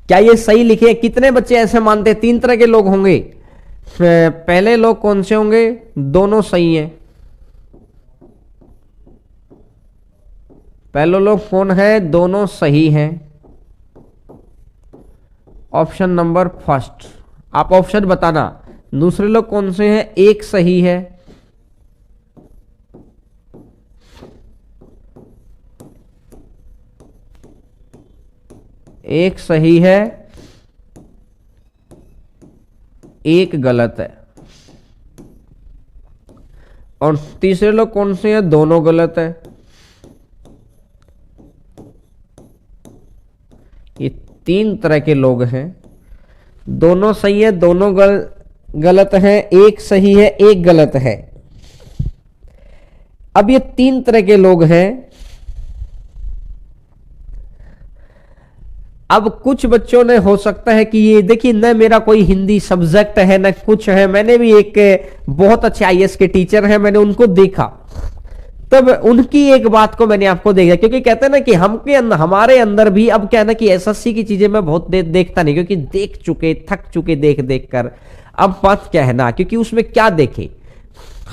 क्या ये सही लिखे हैं? कितने बच्चे ऐसे मानते हैं? 3 तरह के लोग होंगे। पहले लोग कौन से होंगे? दोनों सही है। पहले लोग कौन है? दोनों सही हैं। ऑप्शन नंबर फर्स्ट, आप ऑप्शन बताना। दूसरे लोग कौन से हैं? एक सही है, एक सही है, एक गलत है। और तीसरे लोग कौन से हैं? दोनों गलत है। ये 3 तरह के लोग हैं। दोनों सही है, दोनों गलत है, एक सही है, एक गलत है। अब ये 3 तरह के लोग हैं। अब कुछ बच्चों ने, हो सकता है कि ये देखिए, न मेरा कोई हिंदी सब्जेक्ट है न कुछ है, मैंने भी एक बहुत अच्छे आईएएस के टीचर हैं, मैंने उनको देखा, तब उनकी एक बात को मैंने आपको देखा। क्योंकि कहते हैं ना कि हमारे अंदर भी अब क्या है ना कि एसएससी की चीजें मैं बहुत देखता नहीं, क्योंकि देख चुके, थक चुके देख देख कर। अब बात क्या है ना, क्योंकि उसमें क्या देखे,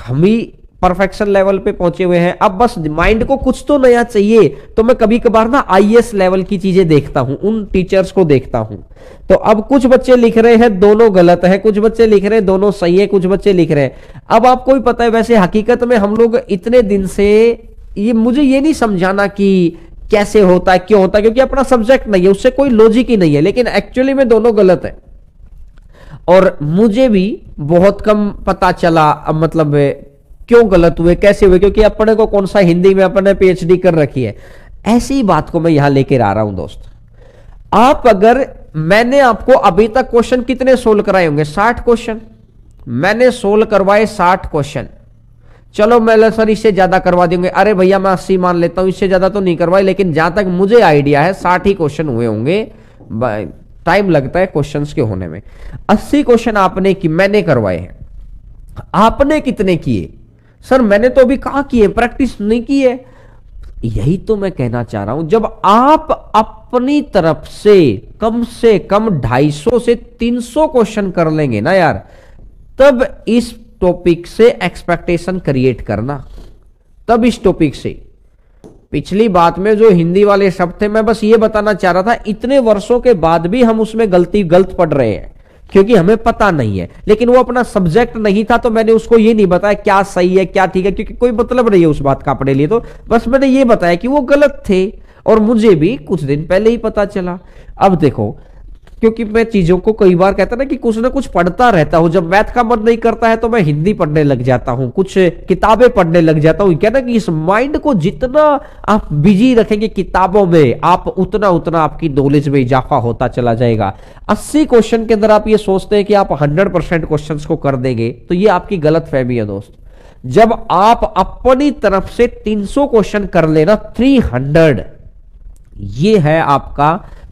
हम ही परफेक्शन लेवल पे पहुंचे हुए हैं। अब बस माइंड को कुछ तो नया चाहिए, तो मैं कभी कभार ना आईएएस लेवल की चीजें देखता हूं, उन टीचर्स को देखता हूं। तो अब कुछ बच्चे लिख रहे हैं दोनों गलत है, कुछ बच्चे लिख रहे हैं दोनों सही है, कुछ बच्चे लिख रहे हैं। अब आपको भी पता है, वैसे हकीकत में हम लोग इतने दिन से, ये मुझे ये नहीं समझाना कि कैसे होता है, क्यों होता है, क्योंकि अपना सब्जेक्ट नहीं है, उससे कोई लॉजिक ही नहीं है, लेकिन एक्चुअली में दोनों गलत है। और मुझे भी बहुत कम पता चला, अब मतलब क्यों गलत हुए, कैसे हुए, क्योंकि अपने को कौन सा हिंदी में अपने पीएचडी कर रखी है। ऐसी बात को मैं यहां लेकर आ रहा हूं दोस्त। आप अगर, मैंने आपको अभी तक क्वेश्चन कितने सोल्व कराए होंगे? 60 क्वेश्चन मैंने सोल्व करवाए, 60 क्वेश्चन। चलो मैं सर इससे ज्यादा करवा देंगे, अरे भैया मैं 80 मान लेता हूं, इससे ज्यादा तो नहीं करवाए, लेकिन जहां तक मुझे आइडिया है 60 ही क्वेश्चन हुए होंगे। टाइम लगता है क्वेश्चंस के होने में। 80 क्वेश्चन आपने की, मैंने करवाए हैं। आपने कितने किए? सर मैंने तो अभी कहां किए, प्रैक्टिस नहीं की है। यही तो मैं कहना चाह रहा हूं, जब आप अपनी तरफ से कम 250 से 300 क्वेश्चन कर लेंगे ना यार, तब इस टॉपिक से एक्सपेक्टेशन क्रिएट करना, तब इस टॉपिक से। पिछली बात में जो हिंदी वाले शब्द थे, मैं बस ये बताना चाह रहा था, इतने वर्षों के बाद भी हम उसमें गलत पढ़ रहे हैं क्योंकि हमें पता नहीं है, लेकिन वो अपना सब्जेक्ट नहीं था तो मैंने उसको ये नहीं बताया क्या सही है क्या ठीक है, क्योंकि कोई मतलब नहीं है उस बात का अपने लिए, तो बस मैंने ये बताया कि वो गलत थे और मुझे भी कुछ दिन पहले ही पता चला। अब देखो, क्योंकि मैं चीजों को कई बार कहता ना कि कुछ ना कुछ पढ़ता रहता हूं, जब मैथ का मन नहीं करता है तो मैं हिंदी पढ़ने लग जाता हूं, कुछ किताबें पढ़ने लग जाता हूं। क्या ना कि इस माइंड को जितना आप बिजी रखेंगे किताबों में, आप उतना आपकी नॉलेज में इजाफा होता चला जाएगा। 80 क्वेश्चन के अंदर आप ये सोचते हैं कि आप 100% क्वेश्चन को कर देंगे, तो ये आपकी गलत फहमी है दोस्त। जब आप अपनी तरफ से 300 क्वेश्चन कर लेना, 300, ये है आपका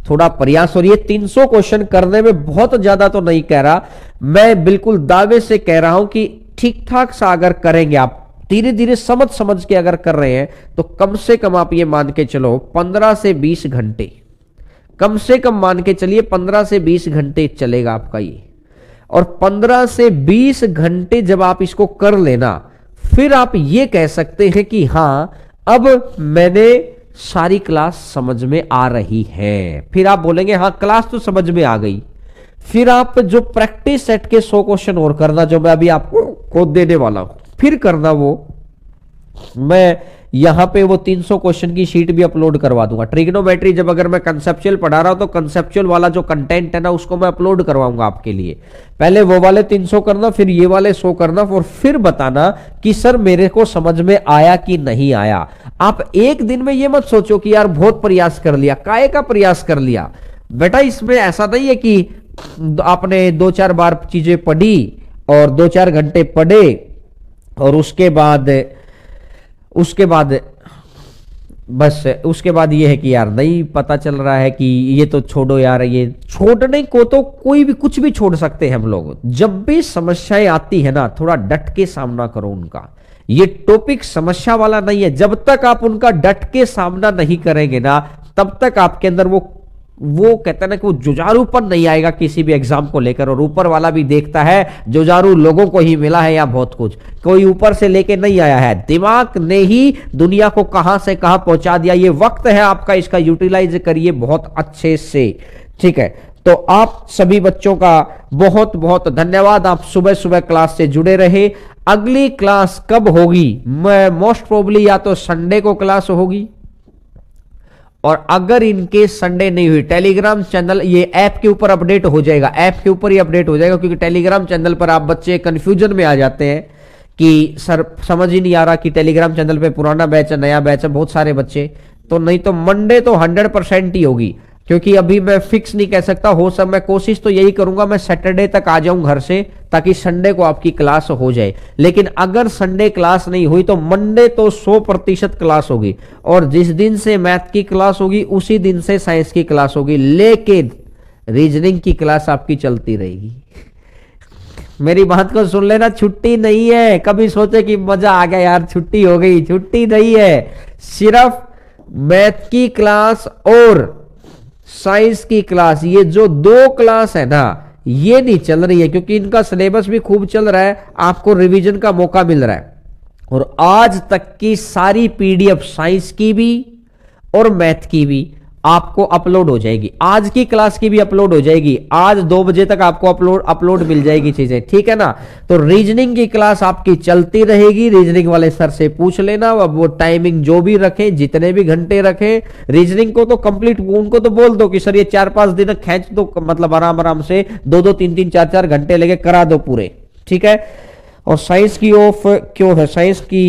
थोड़ा प्रयास। और ये 300 क्वेश्चन करने में बहुत ज्यादा तो नहीं कह रहा, मैं बिल्कुल दावे से कह रहा हूं कि ठीक ठाक सा अगर करेंगे आप, धीरे धीरे समझ के अगर कर रहे हैं, तो कम से कम आप ये मान के चलो 15 से 20 घंटे, कम से कम मान के चलिए 15 से 20 घंटे चलेगा आपका ये। और 15 से 20 घंटे जब आप इसको कर लेना, फिर आप ये कह सकते हैं कि हां, अब मैंने सारी क्लास समझ में आ रही है। फिर आप बोलेंगे हाँ क्लास तो समझ में आ गई। फिर आप जो प्रैक्टिस सेट के 100 क्वेश्चन और करना, जो मैं अभी आपको देने वाला हूं, फिर करना वो। मैं यहां पे वो 300 क्वेश्चन की शीट भी अपलोड करवा दूंगा। ट्रिग्नोमेट्री जब अगर मैं कंसेप्चुअल पढ़ा रहा हूं तो कंसेप्चुअल वाला जो कंटेंट है ना, उसको मैं अपलोड करवाऊंगा आपके लिए। पहले वो वाले 300 करना, फिर ये वाले 100 करना, और फिर बताना कि सर मेरे को समझ में आया कि नहीं आया। आप एक दिन में ये मत सोचो कि यार बहुत प्रयास कर लिया, काहे का प्रयास कर लिया बेटा। इसमें ऐसा नहीं है कि आपने 2-4 बार चीजें पढ़ी और 2-4 घंटे पढ़े और उसके बाद ये है कि यार नहीं पता चल रहा है कि ये तो छोड़ो यार। ये छोड़ने को तो कोई भी कुछ भी छोड़ सकते हैं हम लोग। जब भी समस्याएं आती है ना, थोड़ा डट के सामना करो उनका। ये टॉपिक समस्या वाला नहीं है, जब तक आप उनका डट के सामना नहीं करेंगे ना, तब तक आपके अंदर वो कहते हैं ना कि वो जुझारूपन नहीं आएगा किसी भी एग्जाम को लेकर। और ऊपर वाला भी देखता है जुझारू लोगों को ही मिला है या बहुत कुछ, कोई ऊपर से लेके नहीं आया है। दिमाग ने ही दुनिया को कहां से कहां पहुंचा दिया। ये वक्त है आपका, इसका यूटिलाइज करिए बहुत अच्छे से, ठीक है। तो आप सभी बच्चों का बहुत बहुत धन्यवाद। आप सुबह सुबह क्लास से जुड़े रहे। अगली क्लास कब होगी? मैं मोस्ट प्रोबेबली या तो संडे को क्लास होगी, और अगर इनके संडे नहीं हुई, टेलीग्राम चैनल ये ऐप के ऊपर अपडेट हो जाएगा, ऐप के ऊपर ही अपडेट हो जाएगा। क्योंकि टेलीग्राम चैनल पर आप बच्चे कंफ्यूजन में आ जाते हैं कि सर समझ ही नहीं आ रहा कि टेलीग्राम चैनल पे पुराना बैच है नया बैच है, बहुत सारे बच्चे। तो नहीं तो मंडे तो 100% ही होगी, क्योंकि अभी मैं फिक्स नहीं कह सकता। हो सब मैं कोशिश तो यही करूंगा मैं सैटरडे तक आ जाऊं घर से, ताकि संडे को आपकी क्लास हो जाए। लेकिन अगर संडे क्लास नहीं हुई तो मंडे तो 100% क्लास होगी, और जिस दिन से मैथ की क्लास होगी उसी दिन से साइंस की क्लास होगी। लेकिन रीजनिंग की क्लास आपकी चलती रहेगी। मेरी बात को सुन लेना, छुट्टी नहीं है। कभी सोचे कि मजा आ गया यार छुट्टी हो गई, छुट्टी नहीं है। सिर्फ मैथ की क्लास और साइंस की क्लास, ये जो 2 क्लास है ना, ये नहीं चल रही है, क्योंकि इनका सिलेबस भी खूब चल रहा है, आपको रिवीजन का मौका मिल रहा है। और आज तक की सारी पीडीएफ साइंस की भी और मैथ की भी आपको अपलोड हो जाएगी। आज की क्लास की भी अपलोड हो जाएगी। आज 2 बजे तक आपको अपलोड मिल जाएगी चीजें, ठीक है ना। तो रीजनिंग की क्लास आपकी चलती रहेगी। रीजनिंग वाले सर से पूछ लेना, अब वो टाइमिंग जो भी रखें, जितने भी घंटे रखें, रीजनिंग को तो कंप्लीट, उनको तो बोल दो कि सर ये 4-5 दिन खींच दो, मतलब आराम से 2-2, 3-3, 4-4 घंटे लेके करा दो पूरे, ठीक है। और साइंस की ऑफ क्यों है? साइंस की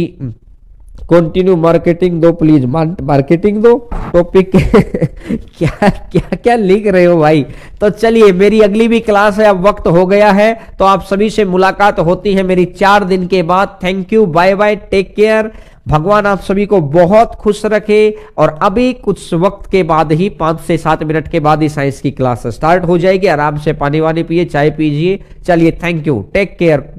कंटिन्यू मार्केटिंग दो प्लीज, मार्केटिंग दो टॉपिक। क्या क्या क्या लिख रहे हो भाई। तो चलिए, मेरी अगली भी क्लास है, अब वक्त हो गया है, तो आप सभी से मुलाकात होती है मेरी 4 दिन के बाद। Thank you, bye bye, take care. भगवान आप सभी को बहुत खुश रखे। और अभी कुछ वक्त के बाद ही 5 से 7 मिनट के बाद ही साइंस की क्लास स्टार्ट हो जाएगी। आराम से पानी वानी पिए, चाय पीजिए। चलिए, थैंक यू, टेक केयर,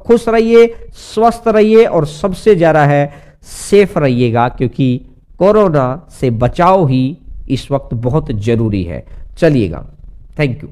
खुश रहिए, स्वस्थ रहिए, और सबसे ज्यादा है सेफ रहिएगा, क्योंकि कोरोना से बचाव ही इस वक्त बहुत जरूरी है। चलिएगा, थैंक यू।